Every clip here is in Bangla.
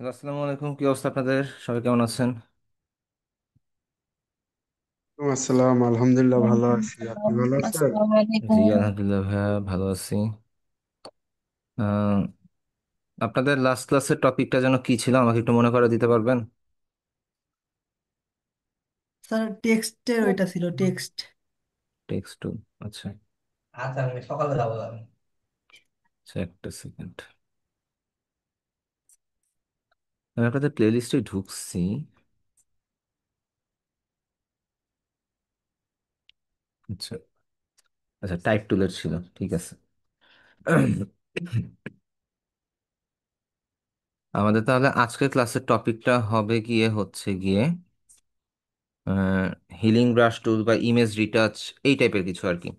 হ্যালো, আসসালামু আলাইকুম। কি অবস্থা আপনাদের? সবাই কেমন আছেন? আসসালাম, আলহামদুলিল্লাহ ভালো ওয়ালাইকুম আছি। আপনি আসসালাম। ভালো আছেন? আসসালামু জি, আলাইকুম। আলহামদুলিল্লাহ ভাইয়া, ভালো আছি। আহ, আপনাদের লাস্ট ক্লাসের টপিকটা যেন কি ছিল, আমাকে একটু মনে করে দিতে পারবেন? স্যার টেক্সটের ওইটা ছিল টেক্সট। Text to. আচ্ছা। আচ্ছা, আমি সকালে যাবো আমি। আচ্ছা, একটা সেকেন্ড। আমি আপনাদের প্লে লিস্টে ঢুকছি। আচ্ছা। আচ্ছা, টাইপ টুলের ছিল, ঠিক আছে। আমাদের তাহলে আজকের ক্লাসের টপিকটা হবে গিয়ে হিলিং ব্রাশ টুল বা ইমেজ রিটাচ, এই টাইপের কিছু আর কি।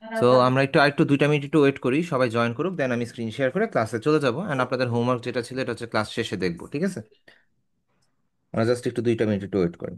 সো আমরা একটু আরেকটু 2টা মিনিট একটু ওয়েট করি, সবাই জয়েন করুক, দেন আমি স্ক্রিন শেয়ার করে ক্লাসে চলে যাবো। অ্যান্ড আপনাদের হোমওয়ার্ক যেটা ছিল এটা হচ্ছে ক্লাস শেষে দেখবো, ঠিক আছে? আমরা জাস্ট একটু 2টা মিনিট একটু ওয়েট করি।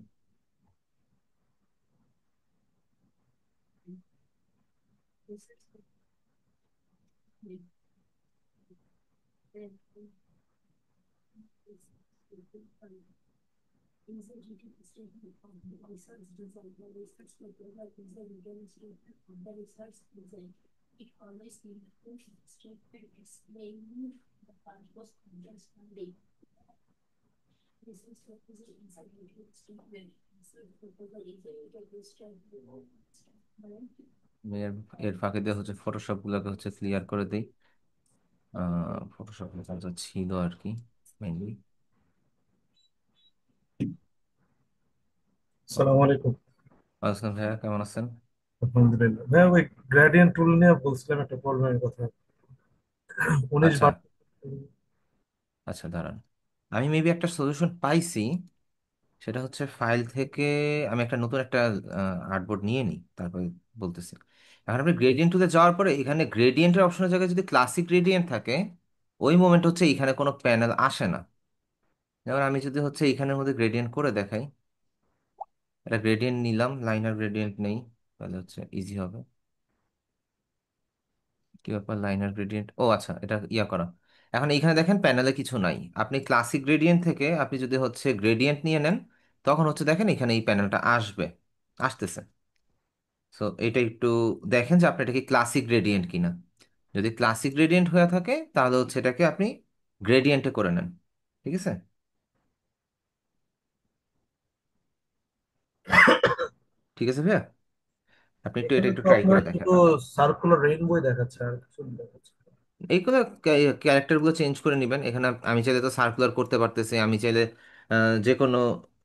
আমি এর এর ফাঁকে দিয়ে হচ্ছে ফটোশপ গুলোকে হচ্ছে ক্লিয়ার করে দিই। ফটোশপ কাজ ছিল আর কি, মেইনলি। আসসালামু আলাইকুম। আসসালাম ভাইয়া, কেমন আছেন? আলহামদুলিল্লাহ ভাই, ওই গ্রেডিয়েন্ট টুল নিয়ে বলছিলাম একটা প্রবলেমের কথা। 19 আচ্ছা। বার। আচ্ছা, দাঁড়ান। আমি মেবি একটা সলিউশন পাইছি। সেটা হচ্ছে ফাইল থেকে আমি একটা নতুন একটা আর্টবোর্ড নিয়ে নিই, তারপরে বলতেছি। এখন আপনি গ্রেডিয়েন্ট টুলে যাওয়ার পরে এখানে গ্রেডিয়েন্টের অপশনের জায়গায় যদি ক্লাসিক গ্রেডিয়েন্ট থাকে, ওই মোমেন্ট হচ্ছে এখানে কোনো প্যানেল আসে না। যেমন আমি যদি হচ্ছে এখানের মধ্যে গ্রেডিয়েন্ট করে দেখাই, এটা গ্রেডিয়েন্ট নিলাম, লাইনার গ্রেডিয়েন্ট নেই, তাহলে হচ্ছে ইজি হবে। কি ব্যাপার, লাইনার গ্রেডিয়েন্ট, ও আচ্ছা, এটা ইয়া করা। এখন এইখানে দেখেন প্যানেলে কিছু নাই। আপনি ক্লাসিক গ্রেডিয়েন্ট থেকে আপনি যদি হচ্ছে গ্রেডিয়েন্ট নিয়ে নেন, তখন হচ্ছে দেখেন এখানে এই প্যানেলটা আসবে, আসতেছে। সো এটা একটু দেখেন যে আপনার এটা কি ক্লাসিক গ্রেডিয়েন্ট কিনা। যদি ক্লাসিক গ্রেডিয়েন্ট হয়ে থাকে তাহলে হচ্ছে এটাকে আপনি গ্রেডিয়েন্টে করে নেন, ঠিক আছে? ঠিক আছে ভাইয়া, আপনি একটু এটা এখানে একটু তো ট্রাই আপনার করে দেখেন। শুধু সার্কুলার রেইনবো দেখাচ্ছে, আর কিছু দেখাচ্ছে না। এইগুলো ক্যারেক্টারগুলো চেঞ্জ করে নেবেন। এখানে আমি চাইলে তো সার্কুলার করতে পারতেছি, আমি চাইলে যে কোনো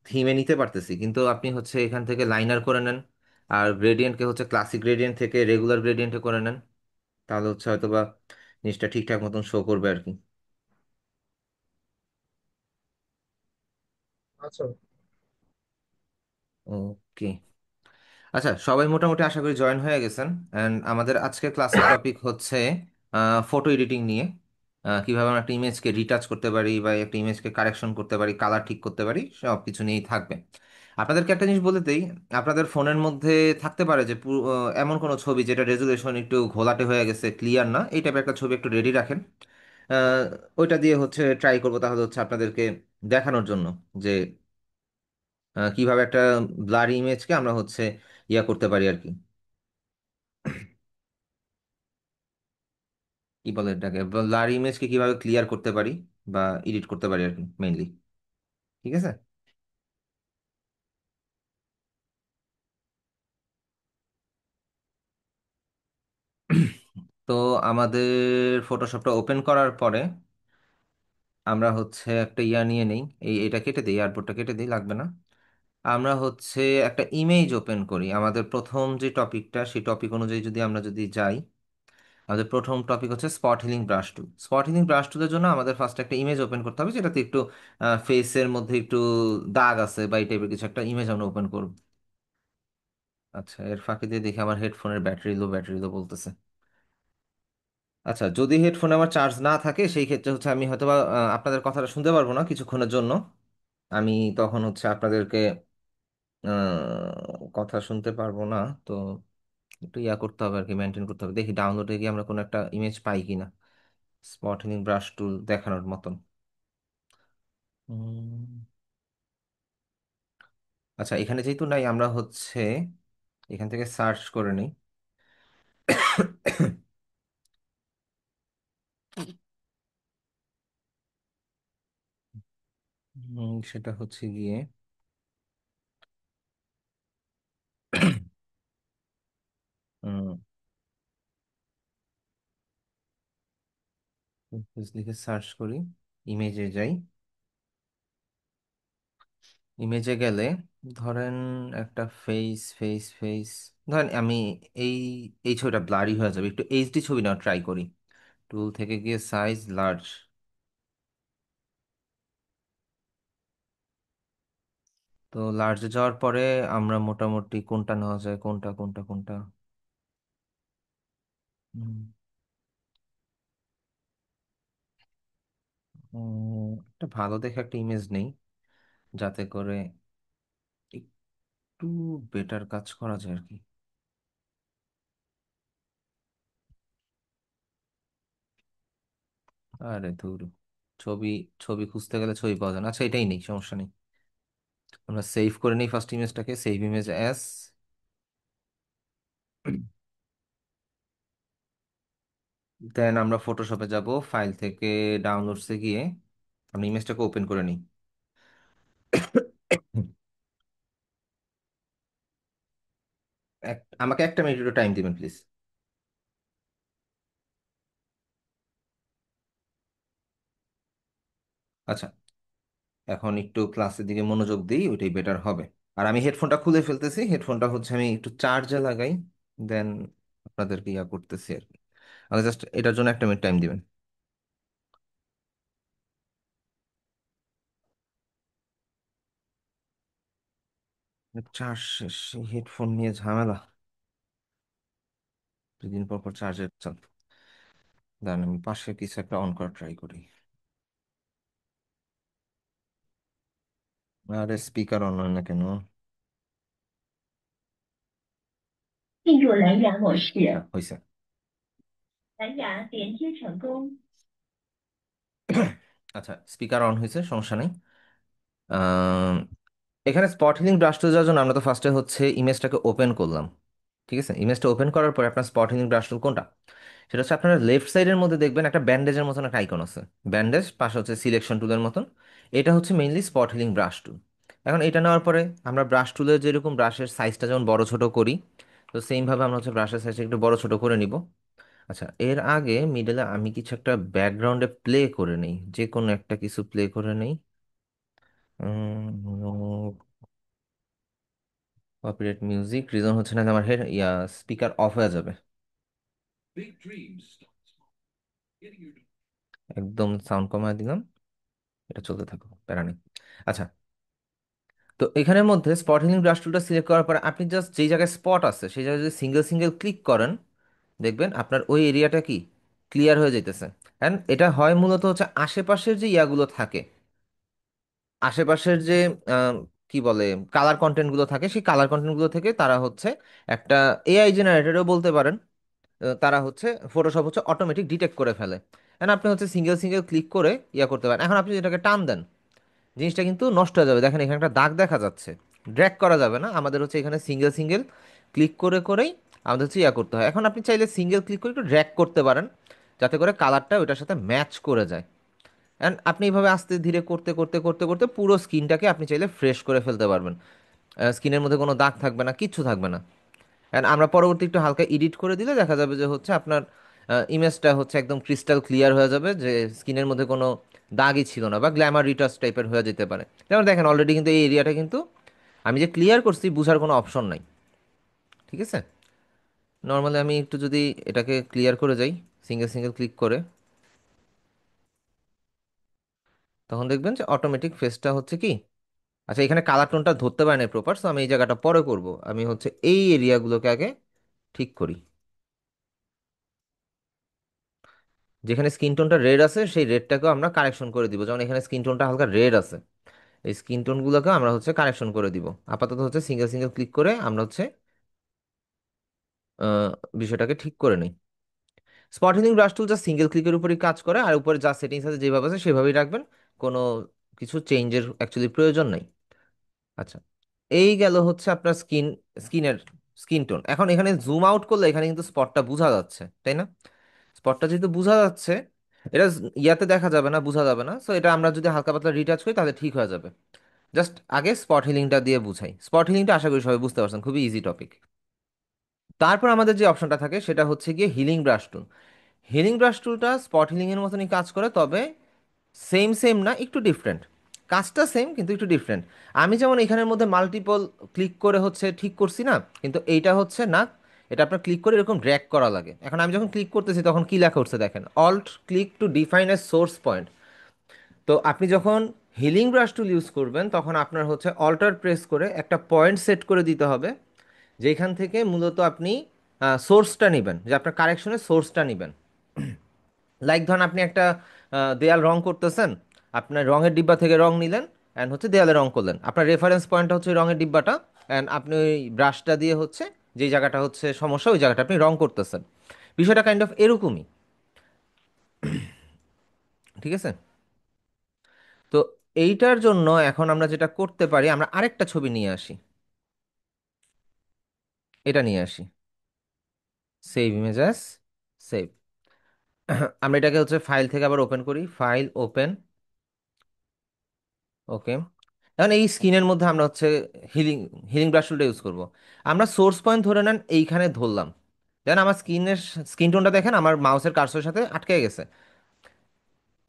থিমে নিতে পারতেছি, কিন্তু আপনি হচ্ছে এখান থেকে লাইনার করে নেন, আর গ্রেডিয়েন্টকে হচ্ছে ক্লাসিক গ্রেডিয়েন্ট থেকে রেগুলার গ্রেডিয়েন্টে করে নেন, তাহলে হচ্ছে হয়তো বা জিনিসটা ঠিকঠাক মতন শো করবে আর কি। আচ্ছা। ওকে। আচ্ছা, সবাই মোটামুটি আশা করি জয়েন হয়ে গেছেন। অ্যান্ড আমাদের আজকের ক্লাসের টপিক হচ্ছে ফটো এডিটিং নিয়ে। কিভাবে আমরা একটা ইমেজকে রিটাচ করতে পারি বা একটা ইমেজকে কারেকশন করতে পারি, কালার ঠিক করতে পারি, সব কিছু নিয়েই থাকবে। আপনাদেরকে একটা জিনিস বলে দেই, আপনাদের ফোনের মধ্যে থাকতে পারে যে এমন কোনো ছবি যেটা রেজুলেশন একটু ঘোলাটে হয়ে গেছে, ক্লিয়ার না, এই টাইপের একটা ছবি একটু রেডি রাখেন। আহ, ওইটা দিয়ে হচ্ছে ট্রাই করবো, তাহলে হচ্ছে আপনাদেরকে দেখানোর জন্য যে কিভাবে একটা ব্লারি ইমেজকে আমরা হচ্ছে ইয়া করতে পারি আর কি। কি বলে এটাকে, ব্লার ইমেজকে কিভাবে ক্লিয়ার করতে পারি বা এডিট করতে পারি আর কি, মেইনলি। ঠিক আছে। তো আমাদের ফটোশপটা ওপেন করার পরে আমরা হচ্ছে একটা ইয়া নিয়ে নেই, এটা কেটে দিই, এয়ারপোর্টটা কেটে দিই, লাগবে না। আমরা হচ্ছে একটা ইমেজ ওপেন করি। আমাদের প্রথম যে টপিকটা, সেই টপিক অনুযায়ী যদি যাই, আমাদের প্রথম টপিক হচ্ছে স্পট হিলিং ব্রাশ টুল। স্পট হিলিং ব্রাশ টুলের জন্য আমাদের ফার্স্ট একটা ইমেজ ওপেন করতে হবে, যেটাতে একটু ফেসের মধ্যে একটু দাগ আছে বা এই টাইপের কিছু একটা ইমেজ আমরা ওপেন করব। আচ্ছা, এর ফাঁকে দিয়ে দেখি আমার হেডফোনের ব্যাটারি লো বলতেছে। আচ্ছা, যদি হেডফোনে আমার চার্জ না থাকে সেই ক্ষেত্রে হচ্ছে আমি হয়তোবা আপনাদের কথাটা শুনতে পারবো না কিছুক্ষণের জন্য। আমি তখন হচ্ছে আপনাদেরকে কথা শুনতে পারবো না। তো একটু ইয়া করতে হবে আর কি, মেনটেন করতে হবে। দেখি ডাউনলোডে গিয়ে আমরা কোনো একটা ইমেজ পাই কিনা স্পট হিলিং ব্রাশ টুল দেখানোর মতন। উম, আচ্ছা, এখানে যেহেতু নাই, আমরা হচ্ছে এখান থেকে সার্চ করে নিই। সেটা হচ্ছে গিয়ে লিখে সার্চ করি, ইমেজে যাই। ইমেজে গেলে ধরেন একটা ফেস ফেস ফেস, ধরেন আমি এই এই ছবিটা ব্লারি হয়ে যাবে, একটু এইচডি ছবি নাও ট্রাই করি। টুল থেকে গিয়ে সাইজ লার্জ। তো লার্জে যাওয়ার পরে আমরা মোটামুটি কোনটা নেওয়া যায়, কোনটা কোনটা কোনটা। হুম, একটা ভালো দেখে একটা ইমেজ নেই, যাতে করে একটু বেটার কাজ করা যায় আর কি। আরে ধুর, ছবি ছবি খুঁজতে গেলে ছবি পাওয়া যায় না। আচ্ছা, এটাই নেই, সমস্যা নেই। আমরা সেভ করে নিই ফার্স্ট ইমেজটাকে, সেভ ইমেজ অ্যাস। দেন আমরা ফটোশপে যাব, ফাইল থেকে ডাউনলোডসে গিয়ে আমরা ইমেজটাকে ওপেন করে নিই। আমাকে একটা মিনিট একটু টাইম দিবেন প্লিজ। আচ্ছা, এখন একটু ক্লাসের দিকে মনোযোগ দিই, ওইটাই বেটার হবে। আর আমি হেডফোনটা খুলে ফেলতেছি, হেডফোনটা হচ্ছে আমি একটু চার্জে লাগাই, দেন আপনাদেরকে ইয়া করতেছি আর কি। আগে জাস্ট এটার জন্য একটা মিনিট টাইম দিবেন। চার্জ শেষ, হেডফোন নিয়ে ঝামেলা, দুদিন পর পর চার্জের চাল। দাঁড়ান, আমি পাশে কিছু একটা অন করা ট্রাই করি। আরে স্পিকার অন হয় না কেন? 进入蓝牙模式，হয়েছে। 蓝牙连接成功。 আচ্ছা, স্পিকার অন হয়েছে, সমস্যা নেই। আম, এখানে স্পট হিলিং ব্রাশ টুল যাওয়ার জন্য আমরা তো ফার্স্টে হচ্ছে ইমেজটাকে ওপেন করলাম। ঠিক আছে, ইমেজটা ওপেন করার পরে আপনার স্পট হিলিং ব্রাশ টুল কোনটা, সেটা হচ্ছে আপনার লেফট সাইডের মধ্যে দেখবেন একটা ব্যান্ডেজের মতন একটা আইকন আছে। ব্যান্ডেজ পাশে হচ্ছে সিলেকশন টুলের মতন। এটা হচ্ছে মেইনলি স্পট হিলিং ব্রাশ টুল। এখন এটা নেওয়ার পরে আমরা ব্রাশ টুলের যেরকম ব্রাশের সাইজটা যেমন বড় ছোট করি, তো সেমভাবে আমরা হচ্ছে ব্রাশের সাইজটা একটু বড় ছোট করে নিব। আচ্ছা, এর আগে মিডলে আমি কিছু একটা ব্যাকগ্রাউন্ডে প্লে করে নেই, যে কোনো একটা কিছু প্লে করে নেই। কপিরাইট মিউজিক, রিজন হচ্ছে না যে আমার স্পিকার অফ হয়ে যাবে। একদম সাউন্ড কমায় দিলাম, এটা চলতে থাকুক, প্যারা নেই। আচ্ছা, তো এখানের মধ্যে স্পট হিলিং ব্রাশ টুলটা সিলেক্ট করার পরে আপনি জাস্ট যেই জায়গায় স্পট আছে সেই জায়গায় যদি সিঙ্গেল সিঙ্গেল ক্লিক করেন, দেখবেন আপনার ওই এরিয়াটা কি ক্লিয়ার হয়ে যাইতেছে। অ্যান্ড এটা হয় মূলত হচ্ছে আশেপাশের যে ইয়াগুলো থাকে, আশেপাশের যে আম, কি বলে কালার কন্টেন্ট গুলো থাকে, সেই কালার কন্টেন্ট গুলো থেকে তারা হচ্ছে একটা এআই জেনারেটরও বলতে পারেন। তারা হচ্ছে ফটোশপ হচ্ছে অটোমেটিক ডিটেক্ট করে ফেলে। এন্ড আপনি হচ্ছে সিঙ্গেল সিঙ্গেল ক্লিক করে ইয়া করতে পারেন। এখন আপনি যেটাকে টান দেন, জিনিসটা কিন্তু নষ্ট হয়ে যাবে। দেখেন এখানে একটা দাগ দেখা যাচ্ছে, ড্র্যাগ করা যাবে না, আমাদের হচ্ছে এখানে সিঙ্গেল সিঙ্গেল ক্লিক করে করেই আমাদের হচ্ছে ইয়া করতে হয়। এখন আপনি চাইলে সিঙ্গেল ক্লিক করে একটু ড্র্যাগ করতে পারেন, যাতে করে কালারটা ওইটার সাথে ম্যাচ করে যায়। অ্যান্ড আপনি এইভাবে আস্তে ধীরে করতে করতে করতে করতে পুরো স্কিনটাকে আপনি চাইলে ফ্রেশ করে ফেলতে পারবেন। স্কিনের মধ্যে কোনো দাগ থাকবে না, কিচ্ছু থাকবে না। অ্যান্ড আমরা পরবর্তী একটু হালকা এডিট করে দিলে দেখা যাবে যে হচ্ছে আপনার ইমেজটা হচ্ছে একদম ক্রিস্টাল ক্লিয়ার হয়ে যাবে, যে স্কিনের মধ্যে কোনো দাগই ছিল না, বা গ্ল্যামার রিটাচ টাইপের হয়ে যেতে পারে। যেমন দেখেন অলরেডি কিন্তু এই এরিয়াটা কিন্তু আমি যে ক্লিয়ার করছি বুঝার কোনো অপশন নাই। ঠিক আছে, নর্মালি আমি একটু যদি এটাকে ক্লিয়ার করে যাই সিঙ্গেল সিঙ্গেল ক্লিক করে, তখন দেখবেন যে অটোমেটিক ফেসটা হচ্ছে কি। আচ্ছা, এখানে কালার টোনটা ধরতে পারে না প্রপার, সো আমি এই জায়গাটা পরে করব। আমি হচ্ছে এই এরিয়াগুলোকে আগে ঠিক করি। যেখানে স্কিন টোনটা রেড আছে সেই রেডটাকেও আমরা কারেকশন করে দিব। যেমন এখানে স্কিন টোনটা হালকা রেড আছে, এই স্কিন টোনগুলোকে আমরা হচ্ছে কারেকশন করে দিব। আপাতত হচ্ছে সিঙ্গেল সিঙ্গেল ক্লিক করে আমরা হচ্ছে আহ, বিষয়টাকে ঠিক করে নিই। স্পট হিলিং ব্রাশ টুল যা সিঙ্গেল ক্লিকের উপরই কাজ করে, আর উপরে যা সেটিংস আছে যেভাবে আছে সেভাবেই রাখবেন। কোনো কিছু চেঞ্জের অ্যাকচুয়ালি প্রয়োজন নেই। আচ্ছা, এই গেল হচ্ছে আপনার স্কিনের স্কিন টোন। এখন এখানে জুম আউট করলে এখানে কিন্তু স্পটটা বোঝা যাচ্ছে, তাই না? স্পটটা যেহেতু বোঝা যাচ্ছে, এটা ইয়াতে দেখা যাবে না, বোঝা যাবে না। সো এটা আমরা যদি হালকা পাতলা রিটাচ করি তাহলে ঠিক হয়ে যাবে। জাস্ট আগে স্পট হিলিংটা দিয়ে বুঝাই। স্পট হিলিংটা আশা করি সবাই বুঝতে পারছেন, খুবই ইজি টপিক। তারপর আমাদের যে অপশনটা থাকে সেটা হচ্ছে গিয়ে হিলিং ব্রাশ টুল। হিলিং ব্রাশ টুলটা স্পট হিলিং এর মতনই কাজ করে, তবে সেম সেম না, একটু ডিফারেন্ট। কাজটা সেম কিন্তু একটু ডিফারেন্ট। আমি যেমন এখানের মধ্যে মাল্টিপল ক্লিক করে হচ্ছে ঠিক করছি না, কিন্তু এইটা হচ্ছে না। এটা আপনার ক্লিক করে এরকম ড্র্যাগ করা লাগে। এখন আমি যখন ক্লিক করতেছি তখন কি লেখা উঠছে দেখেন, alt click to define a source point. তো আপনি যখন হিলিং ব্রাশ টুল ইউজ করবেন তখন আপনার হচ্ছে অল্টার প্রেস করে একটা পয়েন্ট সেট করে দিতে হবে, যেখান থেকে মূলত আপনি সোর্সটা নেবেন, যে আপনার কারেকশনের সোর্সটা নেবেন। লাইক ধরুন আপনি একটা দেয়াল রং করতেছেন, আপনার রঙের ডিব্বা থেকে রং নিলেন অ্যান্ড হচ্ছে দেয়ালে রং করলেন। আপনার রেফারেন্স পয়েন্টটা হচ্ছে ওই রঙের ডিব্বাটা, অ্যান্ড আপনি ওই ব্রাশটা দিয়ে হচ্ছে যেই জায়গাটা হচ্ছে সমস্যা ওই জায়গাটা আপনি রং করতেছেন। বিষয়টা কাইন্ড অফ এরকমই, ঠিক আছে? তো এইটার জন্য এখন আমরা যেটা করতে পারি, আমরা আরেকটা ছবি নিয়ে আসি, এটা নিয়ে আসি। Save images, save. আমরা এটাকে হচ্ছে ফাইল থেকে আবার ওপেন করি, ফাইল ওপেন, ওকে। এখন এই স্ক্রিনের মধ্যে আমরা হচ্ছে হিলিং হিলিং ব্রাশ টুলটা ইউজ করব। আমরা সোর্স পয়েন্ট ধরে নেন এইখানে ধরলাম, দেন আমার স্ক্রিন টোনটা দেখেন আমার মাউসের কার্সরের সাথে আটকে গেছে।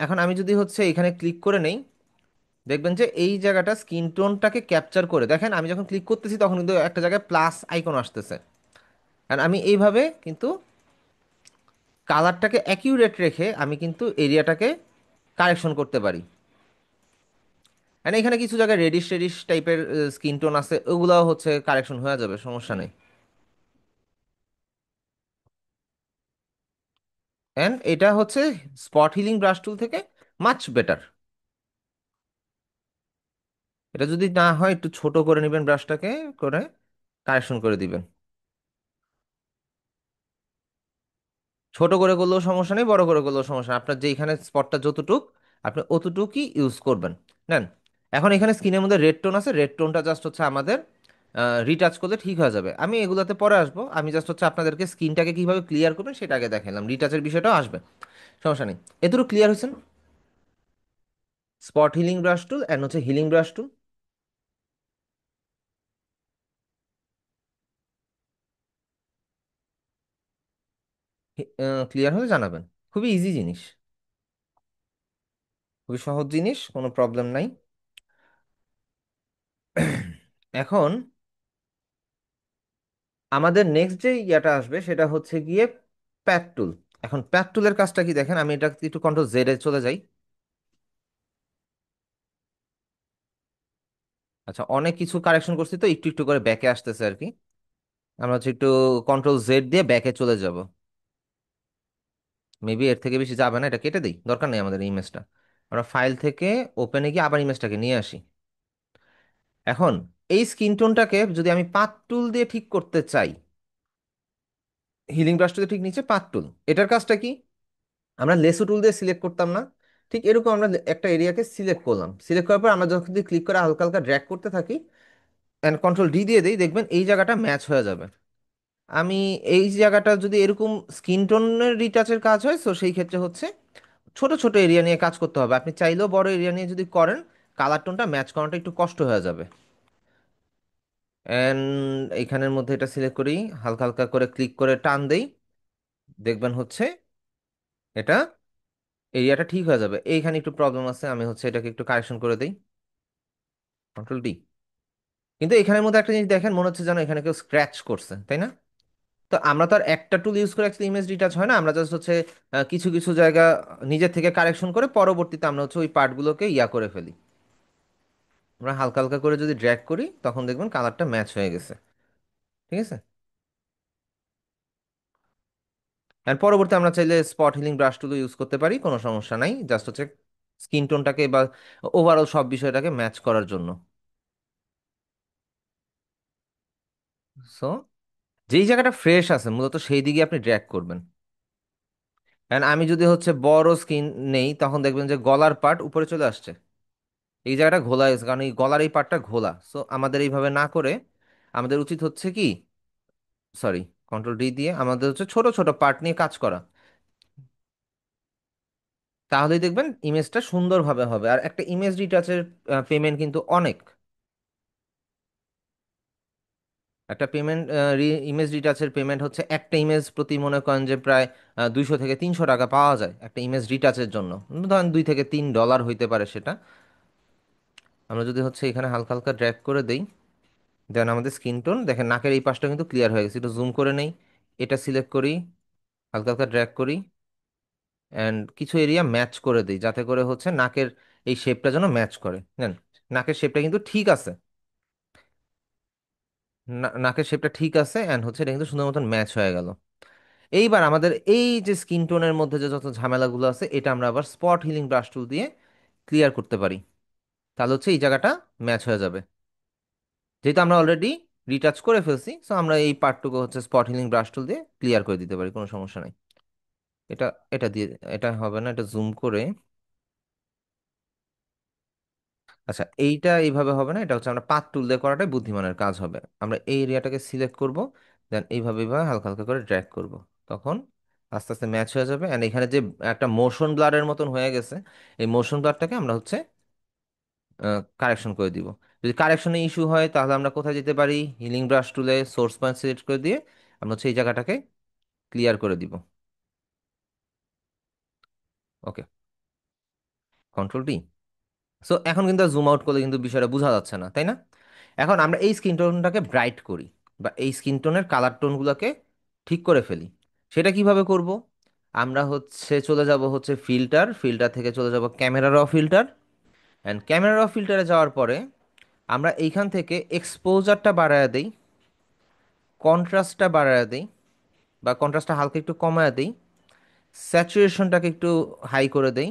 এখন আমি যদি হচ্ছে এখানে ক্লিক করে নেই, দেখবেন যে এই জায়গাটা স্কিন টোনটাকে ক্যাপচার করে, দেখেন আমি যখন ক্লিক করতেছি তখন কিন্তু একটা জায়গায় প্লাস আইকন আসতেছে। আর আমি এইভাবে কিন্তু কালারটাকে অ্যাকিউরেট রেখে আমি কিন্তু এরিয়াটাকে কারেকশন করতে পারি। আর এখানে কিছু জায়গায় রেডিশ রেডিশ টাইপের স্কিন টোন আছে, ওগুলাও হচ্ছে কারেকশন হয়ে যাবে, সমস্যা নেই। অ্যান্ড এটা হচ্ছে স্পট হিলিং ব্রাশ টুল থেকে মাচ বেটার। এটা যদি না হয় একটু ছোট করে নেবেন ব্রাশটাকে, করে কারেকশন করে দিবেন। ছোট করে করলেও সমস্যা নেই, বড় করে করলেও সমস্যা নেই, আপনার যেইখানে স্পটটা যতটুক আপনি অতটুকুই ইউজ করবেন। নেন, এখন এখানে স্ক্রিনের মধ্যে রেড টোন আছে, রেড টোনটা জাস্ট হচ্ছে আমাদের রিটাচ করলে ঠিক হয়ে যাবে। আমি এগুলোতে পরে আসবো, আমি জাস্ট হচ্ছে আপনাদেরকে স্ক্রিনটাকে কিভাবে ক্লিয়ার করবেন সেটা আগে দেখালাম, রিটাচের বিষয়টাও আসবে, সমস্যা নেই। এতটুকু ক্লিয়ার হয়েছেন? Spot healing brush tool and হচ্ছে হিলিং ব্রাশ টুল। ক্লিয়ার হলে জানাবেন। খুবই ইজি জিনিস, খুবই সহজ জিনিস, কোনো প্রবলেম নাই। এখন আমাদের নেক্সট যে ইয়াটা আসবে সেটা হচ্ছে গিয়ে প্যাথ টুল। এখন প্যাথ টুলের কাজটা কি দেখেন, আমি এটা একটু কন্ট্রোল জেড এ চলে যাই। আচ্ছা, অনেক কিছু কারেকশন করছি তো একটু একটু করে ব্যাকে আসতেছে আর কি। আমরা হচ্ছে একটু কন্ট্রোল জেড দিয়ে ব্যাকে চলে যাব। মেবি এর থেকে বেশি যাবে না, এটা কেটে দিই, দরকার নেই আমাদের ইমেজটা। আমরা ফাইল থেকে ওপেনে গিয়ে আবার ইমেজটাকে নিয়ে আসি। এখন এই স্কিন টোনটাকে যদি আমি পাথ টুল দিয়ে ঠিক করতে চাই, হিলিং ব্রাশ টুলে ঠিক নিচে পাথ টুল, এটার কাজটা কি, আমরা লেসু টুল দিয়ে সিলেক্ট করতাম না? ঠিক এরকম আমরা একটা এরিয়াকে সিলেক্ট করলাম, সিলেক্ট করার পর আমরা যখন ক্লিক করে হালকা হালকা ড্র্যাগ করতে থাকি অ্যান্ড কন্ট্রোল ডি দিয়ে দিই, দেখবেন এই জায়গাটা ম্যাচ হয়ে যাবে। আমি এই জায়গাটা যদি এরকম স্কিন টোনের রিটাচের কাজ হয়, তো সেই ক্ষেত্রে হচ্ছে ছোট ছোট এরিয়া নিয়ে কাজ করতে হবে। আপনি চাইলেও বড় এরিয়া নিয়ে যদি করেন, কালার টোনটা ম্যাচ করাটা একটু কষ্ট হয়ে যাবে। অ্যান্ড এইখানের মধ্যে এটা সিলেক্ট করি, হালকা হালকা করে ক্লিক করে টান দেই, দেখবেন হচ্ছে এটা এরিয়াটা ঠিক হয়ে যাবে। এইখানে একটু প্রবলেম আছে, আমি হচ্ছে এটাকে একটু কারেকশন করে দিই, কন্ট্রোল ডি। কিন্তু এখানের মধ্যে একটা জিনিস দেখেন, মনে হচ্ছে যেন এখানে কেউ স্ক্র্যাচ করছে, তাই না? তো আমরা তো আর একটা টুল ইউজ করে অ্যাকচুয়ালি ইমেজ রিটাচ হয় না, আমরা জাস্ট হচ্ছে কিছু কিছু জায়গা নিজের থেকে কারেকশন করে পরবর্তীতে আমরা হচ্ছে ওই পার্টগুলোকে ইয়া করে ফেলি। আমরা হালকা হালকা করে যদি ড্র্যাগ করি তখন দেখবেন কালারটা ম্যাচ হয়ে গেছে, ঠিক আছে? আর পরবর্তী আমরা চাইলে স্পট হিলিং ব্রাশ টুলও ইউজ করতে পারি, কোনো সমস্যা নাই, জাস্ট হচ্ছে স্কিন টোনটাকে বা ওভারঅল সব বিষয়টাকে ম্যাচ করার জন্য। সো যেই জায়গাটা ফ্রেশ আছে মূলত সেই দিকে আপনি ড্র্যাগ করবেন। এন্ড আমি যদি হচ্ছে বড় স্কিন নেই তখন দেখবেন যে গলার পার্ট উপরে চলে আসছে, এই জায়গাটা ঘোলা হয়েছে, কারণ এই গলার এই পার্টটা ঘোলা। সো আমাদের এইভাবে না করে আমাদের উচিত হচ্ছে কি, সরি, কন্ট্রোল ডি দিয়ে আমাদের হচ্ছে ছোট ছোট পার্ট নিয়ে কাজ করা। তাহলেই দেখবেন ইমেজটা সুন্দরভাবে হবে। আর একটা ইমেজ রিটাচের পেমেন্ট কিন্তু অনেক, একটা পেমেন্ট, ইমেজ রিটাচের পেমেন্ট হচ্ছে একটা ইমেজ প্রতি মনে করেন যে প্রায় 200 থেকে 300 টাকা পাওয়া যায় একটা ইমেজ রিটাচের জন্য। ধরেন $2 থেকে $3 হইতে পারে সেটা। আমরা যদি হচ্ছে এখানে হালকা হালকা ড্র্যাগ করে দেই, দেন আমাদের স্কিন টোন দেখেন, নাকের এই পাশটা কিন্তু ক্লিয়ার হয়ে গেছে। একটু জুম করে নেই, এটা সিলেক্ট করি, হালকা হালকা ড্র্যাগ করি, অ্যান্ড কিছু এরিয়া ম্যাচ করে দিই যাতে করে হচ্ছে নাকের এই শেপটা যেন ম্যাচ করে নেন। নাকের শেপটা কিন্তু ঠিক আছে, নাকের শেপটা ঠিক আছে, অ্যান্ড হচ্ছে এটা কিন্তু সুন্দর মতন ম্যাচ হয়ে গেল। এইবার আমাদের এই যে স্কিন টোনের মধ্যে যে যত ঝামেলাগুলো আছে, এটা আমরা আবার স্পট হিলিং ব্রাশ টুল দিয়ে ক্লিয়ার করতে পারি। তাহলে হচ্ছে এই জায়গাটা ম্যাচ হয়ে যাবে। যেহেতু আমরা অলরেডি রিটাচ করে ফেলছি, সো আমরা এই পার্টটুকু হচ্ছে স্পট হিলিং ব্রাশ টুল দিয়ে ক্লিয়ার করে দিতে পারি, কোনো সমস্যা নাই। এটা এটা দিয়ে, এটা হবে না, এটা জুম করে, আচ্ছা এইটা এইভাবে হবে না, এটা হচ্ছে আমরা পাথ টুল দিয়ে করাটাই বুদ্ধিমানের কাজ হবে। আমরা এই এরিয়াটাকে সিলেক্ট করব, দেন এইভাবে এইভাবে হালকা হালকা করে ড্র্যাগ করব, তখন আস্তে আস্তে ম্যাচ হয়ে যাবে। এন্ড এখানে যে একটা মোশন ব্লারের মতন হয়ে গেছে, এই মোশন ব্লারটাকে আমরা হচ্ছে কারেকশন করে দিব। যদি কারেকশনে ইস্যু হয় তাহলে আমরা কোথায় যেতে পারি, হিলিং ব্রাশ টুলে সোর্স পয়েন্ট সিলেক্ট করে দিয়ে আমরা হচ্ছে এই জায়গাটাকে ক্লিয়ার করে দিব। ওকে, কন্ট্রোল ডি। সো এখন কিন্তু জুম আউট করলে কিন্তু বিষয়টা বোঝা যাচ্ছে না, তাই না? এখন আমরা এই স্কিন টোনটাকে ব্রাইট করি, বা এই স্কিন টোনের কালার টোনগুলোকে ঠিক করে ফেলি। সেটা কিভাবে করব? আমরা হচ্ছে চলে যাব হচ্ছে ফিল্টার, ফিল্টার থেকে চলে যাব ক্যামেরা র ফিল্টার, অ্যান্ড ক্যামেরা র ফিল্টারে যাওয়ার পরে আমরা এইখান থেকে এক্সপোজারটা বাড়ায় দেই, কন্ট্রাস্টটা বাড়ায় দেই, বা কন্ট্রাস্টটা হালকা একটু কমায় দেই, স্যাচুরেশনটাকে একটু হাই করে দেই,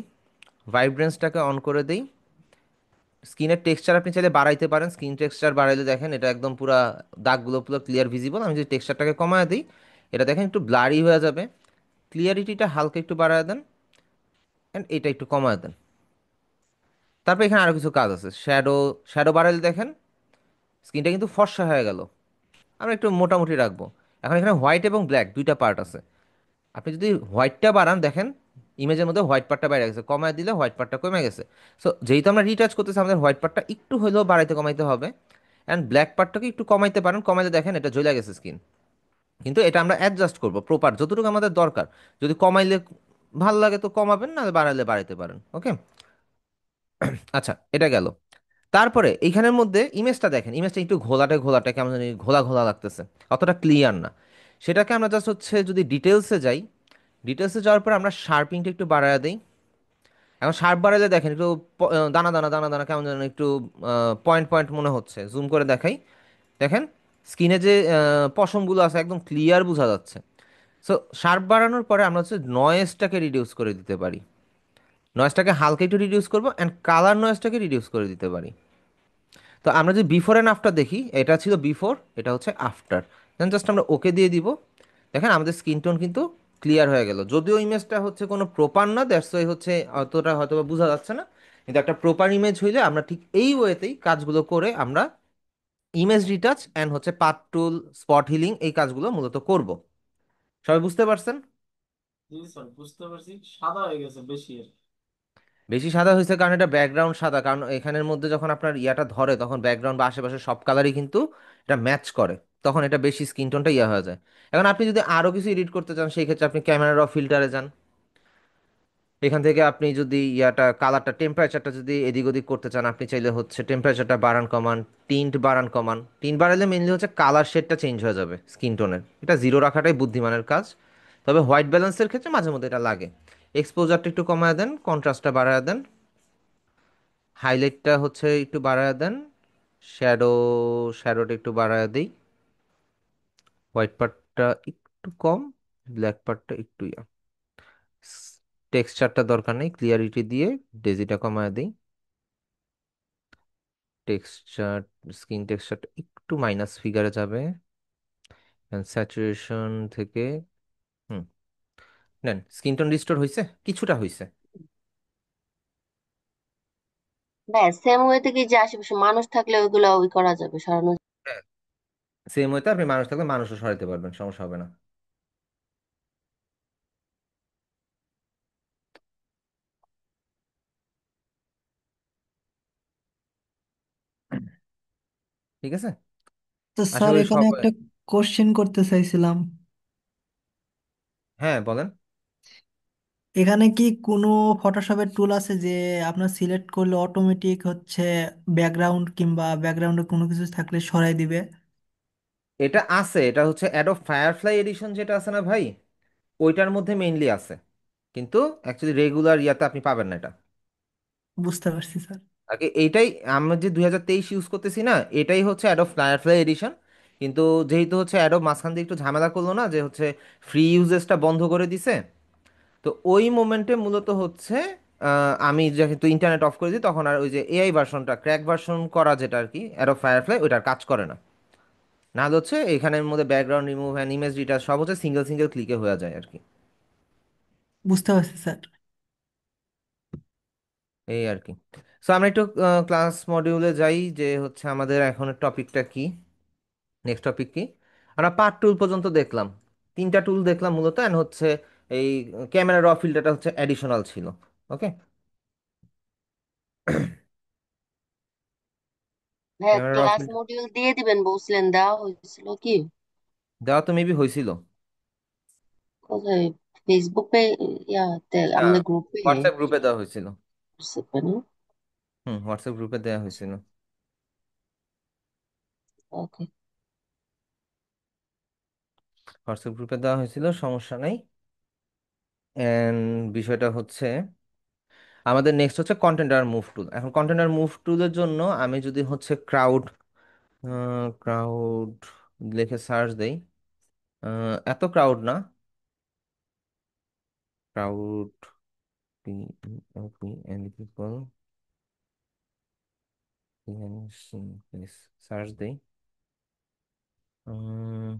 ভাইব্রেন্সটাকে অন করে দেই। স্কিনের টেক্সচার আপনি চাইলে বাড়াইতে পারেন, স্কিন টেক্সচার বাড়াইলে দেখেন এটা একদম পুরা দাগগুলো পুরো ক্লিয়ার ভিজিবল। আমি যদি টেক্সচারটাকে কমায় দিই, এটা দেখেন একটু ব্লারি হয়ে যাবে। ক্লিয়ারিটিটা হালকা একটু বাড়ায় দেন, অ্যান্ড এটা একটু কমায় দেন। তারপর এখানে আরো কিছু কাজ আছে, শ্যাডো, শ্যাডো বাড়াইলে দেখেন স্কিনটা কিন্তু ফর্সা হয়ে গেল। আমরা একটু মোটামুটি রাখবো। এখন এখানে হোয়াইট এবং ব্ল্যাক দুইটা পার্ট আছে, আপনি যদি হোয়াইটটা বাড়ান দেখেন ইমেজের মধ্যে হোয়াইট পার্টটা বেড়ে গেছে, কমায় দিলে হোয়াইট পার্টটা কমে গেছে। সো যেহেতু আমরা রিটাচ করতেছি, আমাদের হোয়াইট পার্টটা একটু হলেও বাড়াইতে কমাইতে হবে, অ্যান্ড ব্ল্যাক পার্টটাকে একটু কমাইতে পারেন, কমাইলে দেখেন এটা জ্বলে গেছে স্কিন। কিন্তু এটা আমরা অ্যাডজাস্ট করবো প্রপার যতটুকু আমাদের দরকার। যদি কমাইলে ভালো লাগে তো কমাবেন, না বাড়াইলে বাড়াইতে পারেন। ওকে, আচ্ছা এটা গেল। তারপরে এইখানের মধ্যে ইমেজটা দেখেন, ইমেজটা একটু ঘোলাটে ঘোলাটে, কেমন জানি ঘোলা ঘোলা লাগতেছে, অতটা ক্লিয়ার না। সেটাকে আমরা জাস্ট হচ্ছে যদি ডিটেলসে যাই, ডিটেলসে যাওয়ার পর আমরা শার্পিংটা একটু বাড়ায় দিই। এখন শার্প বাড়াইলে দেখেন একটু দানা দানা দানা দানা কেমন যেন একটু পয়েন্ট পয়েন্ট মনে হচ্ছে। জুম করে দেখাই, দেখেন স্কিনে যে পশমগুলো আছে একদম ক্লিয়ার বোঝা যাচ্ছে। সো শার্প বাড়ানোর পরে আমরা হচ্ছে নয়েজটাকে রিডিউস করে দিতে পারি, নয়েজটাকে হালকা একটু রিডিউস করবো, অ্যান্ড কালার নয়েজটাকে রিডিউস করে দিতে পারি। তো আমরা যদি বিফোর অ্যান্ড আফটার দেখি, এটা ছিল বিফোর, এটা হচ্ছে আফটার, দেন জাস্ট আমরা ওকে দিয়ে দিব। দেখেন আমাদের স্কিন টোন কিন্তু ক্লিয়ার হয়ে গেল। যদিও ইমেজটা হচ্ছে কোনো প্রপার না, দ্যাটস ওয়াই হচ্ছে অতটা হয়তো বা বোঝা যাচ্ছে না, কিন্তু একটা প্রপার ইমেজ হইলে আমরা ঠিক এই ওয়েতেই কাজগুলো করে আমরা ইমেজ রিটাচ অ্যান্ড হচ্ছে পাথ টুল, স্পট হিলিং এই কাজগুলো মূলত করব। সবাই বুঝতে পারছেন? জি স্যার, বুঝতে পারছি, সাদা হয়ে গেছে বেশি আর কি। বেশি সাদা হয়েছে কারণ এটা ব্যাকগ্রাউন্ড সাদা, কারণ এখানের মধ্যে যখন আপনার ইয়াটা ধরে তখন ব্যাকগ্রাউন্ড বা আশেপাশে সব কালারই কিন্তু এটা ম্যাচ করে, তখন এটা বেশি স্কিন টোনটা ইয়া হয়ে যায়। এখন আপনি যদি আরো কিছু এডিট করতে চান, সেই ক্ষেত্রে আপনি ক্যামেরা র ফিল্টারে যান, এখান থেকে আপনি যদি ইয়াটা কালারটা টেম্পারেচারটা যদি এদিক ওদিক করতে চান, আপনি চাইলে হচ্ছে টেম্পারেচারটা বাড়ান কমান, টিন্ট বাড়ান কমান। টিন্ট বাড়ালে মেনলি হচ্ছে কালার শেডটা চেঞ্জ হয়ে যাবে স্কিন টোনের, এটা জিরো রাখাটাই বুদ্ধিমানের কাজ। তবে হোয়াইট ব্যালেন্সের ক্ষেত্রে মাঝে মধ্যে এটা লাগে। এক্সপোজারটা একটু কমায় দেন, কন্ট্রাস্টটা বাড়ায় দেন, হাইলাইটটা হচ্ছে একটু বাড়ায় দেন, শ্যাডো, শ্যাডোটা একটু বাড়ায় দিই, হোয়াইট পার্টটা একটু কম, ব্ল্যাক পার্টটা একটু ইয়া, টেক্সচারটা দরকার নেই, ক্লিয়ারিটি দিয়ে ডেজিটা কমায় দিই, টেক্সচার, স্কিন টেক্সচারটা একটু মাইনাস ফিগারে যাবে, স্যাচুরেশন থেকে, হুম, নেন স্কিন টোন রিস্টোর হয়েছে, কিছুটা হয়েছে। হ্যাঁ, সেম ওয়েতে কি যে আশেপাশে মানুষ থাকলে ওইগুলো ওই করা যাবে, সরানো যাবে। হ্যাঁ, সেম ওইতে আপনি মানুষ থাকলে মানুষও সরাতে পারবেন, সমস্যা হবে না। ঠিক আছে, তো আশা স্যার করি এখানে সবাই। একটা কোশ্চেন করতে চাইছিলাম। হ্যাঁ বলেন। এখানে কি কোনো ফটোশপের টুল আছে যে আপনার সিলেক্ট করলে অটোমেটিক হচ্ছে ব্যাকগ্রাউন্ড কিংবা ব্যাকগ্রাউন্ডে কোনো কিছু থাকলে সরাই দিবে? এটা আছে, এটা হচ্ছে অ্যাডোব ফায়ারফ্লাই এডিশন যেটা আছে না ভাই, ওইটার মধ্যে মেইনলি আছে, কিন্তু অ্যাকচুয়ালি রেগুলার ইয়াতে আপনি পাবেন না এটা। বুঝতে পারছি স্যার। আগে এইটাই, আমরা যে 2023 ইউজ করতেছি না, এটাই হচ্ছে অ্যাডোব ফায়ারফ্লাই এডিশন। কিন্তু যেহেতু হচ্ছে অ্যাডোব মাঝখান দিয়ে একটু ঝামেলা করলো না, যে হচ্ছে ফ্রি ইউজেসটা বন্ধ করে দিছে, তো ওই মোমেন্টে মূলত হচ্ছে আমি যেহেতু ইন্টারনেট অফ করে দিই, তখন আর ওই যে এআই ভার্সনটা, ক্র্যাক ভার্সন করা যেটা আর কি অ্যাডোব ফায়ারফ্লাই, ওইটার কাজ করে না। না হলে হচ্ছে এখানের মধ্যে background remove and image detach সব হচ্ছে সিঙ্গেল সিঙ্গেল ক্লিকে হয়ে যায় আর কি। বুঝতে পারছি স্যার। এই আর কি। সো আমরা একটু ক্লাস মডিউলে যাই, যে হচ্ছে আমাদের এখনের টপিকটা কি, নেক্সট টপিক কি। আমরা পার্ট টুল পর্যন্ত দেখলাম, তিনটা টুল দেখলাম মূলত, অ্যান্ড হচ্ছে এই ক্যামেরা র ফিল্টারটা হচ্ছে অ্যাডিশনাল ছিল। ওকে, হ্যাঁ, ক্যামেরা র ক্লাস ফিল্টার মডিউল দিয়ে দিবেন বলছিলেন, দেওয়া হয়েছিল কি? দেওয়া তো মেবি হয়েছিল। কোথায়? ফেসবুকে? ইয়াতে না, আমাদের গ্রুপে? হোয়াটসঅ্যাপ গ্রুপে দেওয়া হয়েছিল। হোয়াটসঅ্যাপে না? হুম, হোয়াটসঅ্যাপ গ্রুপে দেওয়া হয়েছিল। ওকে। হোয়াটসঅ্যাপ গ্রুপে দেওয়া হয়েছিল, সমস্যা নেই। এন্ড বিষয়টা হচ্ছে আমাদের নেক্সট হচ্ছে কন্টেন্ট আর মুভ টুল। এখন কন্টেন্ট আর মুভ টুলের জন্য আমি যদি হচ্ছে ক্রাউড লিখে সার্চ দেই, এত ক্রাউড না, ক্রাউড পিপল সার্চ দেই, উম,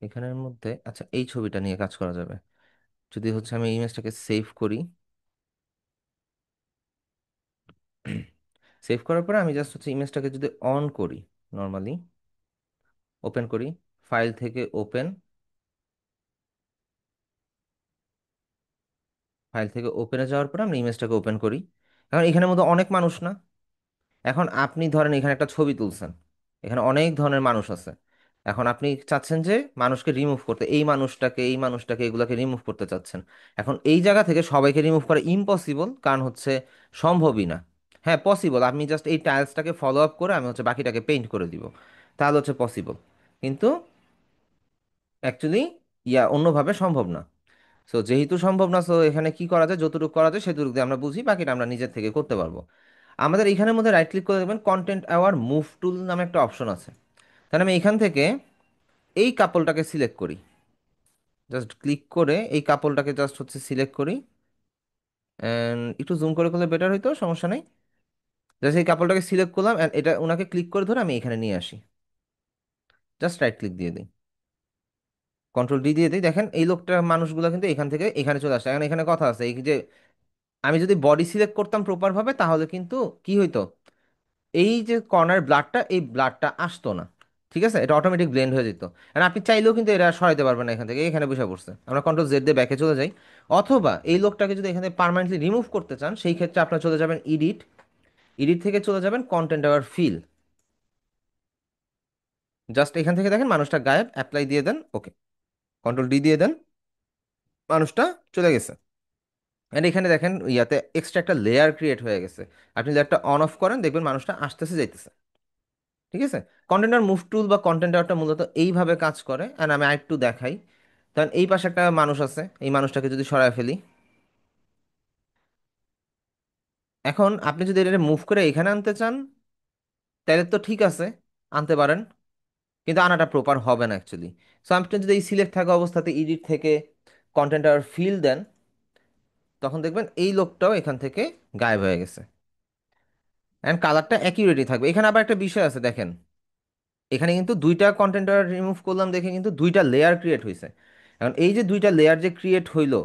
এখানের মধ্যে আচ্ছা এই ছবিটা নিয়ে কাজ করা যাবে। যদি হচ্ছে আমি ইমেজটাকে সেভ করি, সেভ করার পরে আমি জাস্ট হচ্ছে ইমেজটাকে যদি অন করি, নর্মালি ওপেন করি, ফাইল থেকে ওপেন, ফাইল থেকে ওপেনে যাওয়ার পরে আমরা ইমেজটাকে ওপেন করি। এখন এখানের মধ্যে অনেক মানুষ না, এখন আপনি ধরেন এখানে একটা ছবি তুলছেন, এখানে অনেক ধরনের মানুষ আছে। এখন আপনি চাচ্ছেন যে মানুষকে রিমুভ করতে, এই মানুষটাকে এই মানুষটাকে এগুলাকে রিমুভ করতে চাচ্ছেন। এখন এই জায়গা থেকে সবাইকে রিমুভ করা ইম্পসিবল, কারণ হচ্ছে সম্ভবই না। হ্যাঁ পসিবল, আপনি জাস্ট এই টাইলসটাকে ফলো আপ করে আমি হচ্ছে বাকিটাকে পেইন্ট করে দিব, তাহলে হচ্ছে পসিবল। কিন্তু অ্যাকচুয়ালি অন্যভাবে সম্ভব না। সো যেহেতু সম্ভব না, সো এখানে কি করা যায়, যতটুকু করা যায় সেটুকু দিয়ে আমরা বুঝি, বাকিটা আমরা নিজের থেকে করতে পারবো। আমাদের এইখানের মধ্যে রাইট ক্লিক করে দেখবেন কন্টেন্ট অ্যাওয়ার মুভ টুল নামে একটা অপশন আছে। তাহলে আমি এখান থেকে এই কাপলটাকে সিলেক্ট করি, জাস্ট ক্লিক করে এই কাপলটাকে জাস্ট হচ্ছে সিলেক্ট করি, অ্যান্ড একটু জুম করে করলে বেটার হইতো, সমস্যা নেই। জাস্ট এই কাপলটাকে সিলেক্ট করলাম, অ্যান্ড এটা ওনাকে ক্লিক করে ধরে আমি এখানে নিয়ে আসি, জাস্ট রাইট ক্লিক দিয়ে দিই, কন্ট্রোল ডি দিয়ে দিই। দেখেন এই লোকটা মানুষগুলো কিন্তু এখান থেকে এখানে চলে আসে। এখন এখানে কথা আছে, এই যে আমি যদি বডি সিলেক্ট করতাম প্রপার ভাবে, তাহলে কিন্তু কি হইতো, এই যে কর্নার ব্লাডটা, এই ব্লাডটা আসতো না। ঠিক আছে, এটা অটোমেটিক ব্লেন্ড হয়ে যেত। আর আপনি চাইলেও কিন্তু এটা সরাইতে পারবেন না, এখান থেকে এখানে বসে পড়ছে। আমরা কন্ট্রোল জেড দিয়ে ব্যাকে চলে যাই। অথবা এই লোকটাকে যদি এখানে পার্মানেন্টলি রিমুভ করতে চান, সেই ক্ষেত্রে আপনার চলে যাবেন এডিট, এডিট থেকে চলে যাবেন কন্টেন্ট আওয়ার ফিল, জাস্ট এখান থেকে দেখেন মানুষটা গায়েব, অ্যাপ্লাই দিয়ে দেন, ওকে, কন্ট্রোল ডি দিয়ে দেন, মানুষটা চলে গেছে। এন্ড এখানে দেখেন ইয়াতে এক্সট্রা একটা লেয়ার ক্রিয়েট হয়ে গেছে। আপনি লেয়ারটা অন অফ করেন, দেখবেন মানুষটা আসতেছে যাইতেছে। ঠিক আছে, কন্টেনার মুভ টুল বা কন্টেনারটা মূলত এইভাবে কাজ করে। অ্যান্ড আমি আরেকটু দেখাই, কারণ এই পাশে একটা মানুষ আছে, এই মানুষটাকে যদি সরায় ফেলি, এখন আপনি যদি এটা মুভ করে এখানে আনতে চান, তাহলে তো ঠিক আছে, আনতে পারেন, কিন্তু আনাটা প্রপার হবে না অ্যাকচুয়ালি। সো আপনি যদি এই সিলেক্ট থাকা অবস্থাতে এডিট থেকে কন্টেন্টার ফিল দেন, তখন দেখবেন এই লোকটাও এখান থেকে গায়েব হয়ে গেছে, অ্যান্ড কালারটা অ্যাকিউরেটই থাকবে। এখানে আবার একটা বিষয় আছে দেখেন, এখানে কিন্তু দুইটা কন্টেন্টার রিমুভ করলাম দেখে কিন্তু দুইটা লেয়ার ক্রিয়েট হয়েছে। এখন এই যে দুইটা লেয়ার যে ক্রিয়েট হইলো,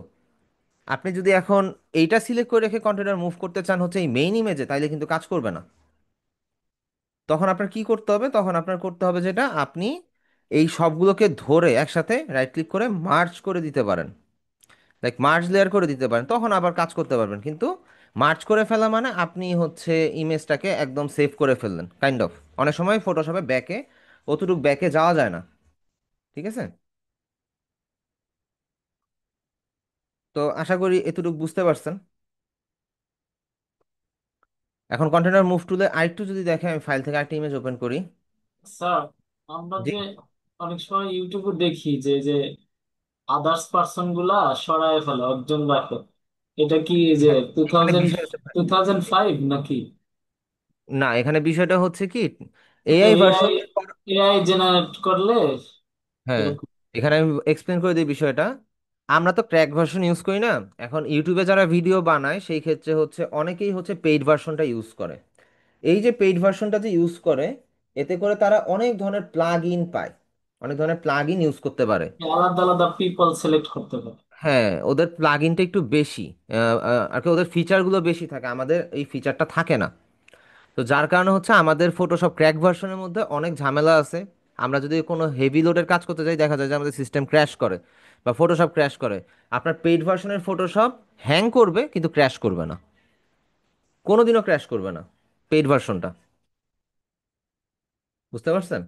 আপনি যদি এখন এইটা সিলেক্ট করে রেখে কন্টেনার মুভ করতে চান হচ্ছে এই মেইন ইমেজে, তাইলে কিন্তু কাজ করবে না। তখন আপনার কি করতে হবে, তখন আপনার করতে হবে যেটা, আপনি এই সবগুলোকে ধরে একসাথে রাইট ক্লিক করে মার্জ করে দিতে পারেন, লাইক মার্জ লেয়ার করে দিতে পারেন, তখন আবার কাজ করতে পারবেন। কিন্তু মার্জ করে ফেলা মানে আপনি হচ্ছে ইমেজটাকে একদম সেভ করে ফেললেন কাইন্ড অফ। অনেক সময় ফটোশপে ব্যাকে অতটুকু ব্যাকে যাওয়া যায় না, ঠিক আছে? তো আশা করি এতটুকু বুঝতে পারছেন। এখন কন্টেনার মুভ টুলে আরেকটু যদি দেখে, আমি ফাইল থেকে আরেকটা ইমেজ ওপেন করি। স্যার, আমরা জি। যে অনেক সময় ইউটিউবে দেখি যে যে আদার্স পার্সন গুলা সরায় ফেলে, একজন রাখে। এটা কি যে হ্যাঁ, টু এখানে থাউজেন্ড বিষয় হচ্ছে, 2005 নাকি? না এখানে বিষয়টা হচ্ছে কি, এটা AI AI version. AI generate করলে হ্যাঁ, এরকম? এখানে আমি এক্সপ্লেন করে দিই বিষয়টা। আমরা তো ক্র্যাক ভার্সন ইউজ করি না। এখন ইউটিউবে যারা ভিডিও বানায় সেই ক্ষেত্রে হচ্ছে অনেকেই হচ্ছে পেইড ভার্সনটা ইউজ করে। এই যে পেইড ভার্সনটা যে ইউজ করে, এতে করে তারা অনেক ধরনের প্লাগ ইন পায়, অনেক ধরনের প্লাগ ইন ইউজ করতে পারে। আলাদা আলাদা পিপল সিলেক্ট করতে পারে। হ্যাঁ, ওদের প্লাগ ইনটা একটু বেশি, আর কি ওদের ফিচারগুলো বেশি থাকে, আমাদের এই ফিচারটা থাকে না। তো যার কারণে হচ্ছে আমাদের ফটোশপ ক্র্যাক ভার্সনের মধ্যে অনেক ঝামেলা আছে। আমরা যদি কোনো হেভি লোডের কাজ করতে যাই, দেখা যায় যে আমাদের সিস্টেম ক্র্যাশ করে বা ফটোশপ ক্র্যাশ করে। আপনার পেইড ভার্সনের ফটোশপ হ্যাং করবে কিন্তু ক্র্যাশ করবে না, কোনোদিনও ক্র্যাশ করবে না পেইড ভার্সনটা। বুঝতে পারছেন?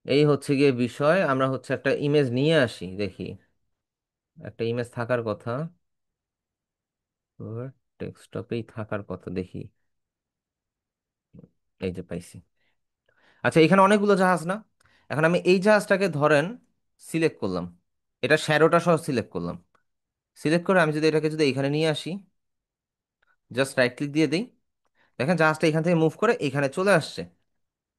এই হচ্ছে গিয়ে বিষয়। আমরা হচ্ছে একটা ইমেজ নিয়ে আসি, দেখি একটা ইমেজ থাকার কথা, ডেস্কটপেই থাকার কথা, দেখি। এই যে পাইছি। আচ্ছা, এখানে অনেকগুলো জাহাজ না? এখন আমি এই জাহাজটাকে ধরেন সিলেক্ট করলাম, এটা শ্যাডোটা সহ সিলেক্ট করলাম। সিলেক্ট করে আমি যদি এটাকে যদি এখানে নিয়ে আসি, জাস্ট রাইট ক্লিক দিয়ে দিই, দেখেন জাহাজটা এখান থেকে মুভ করে এখানে চলে আসছে।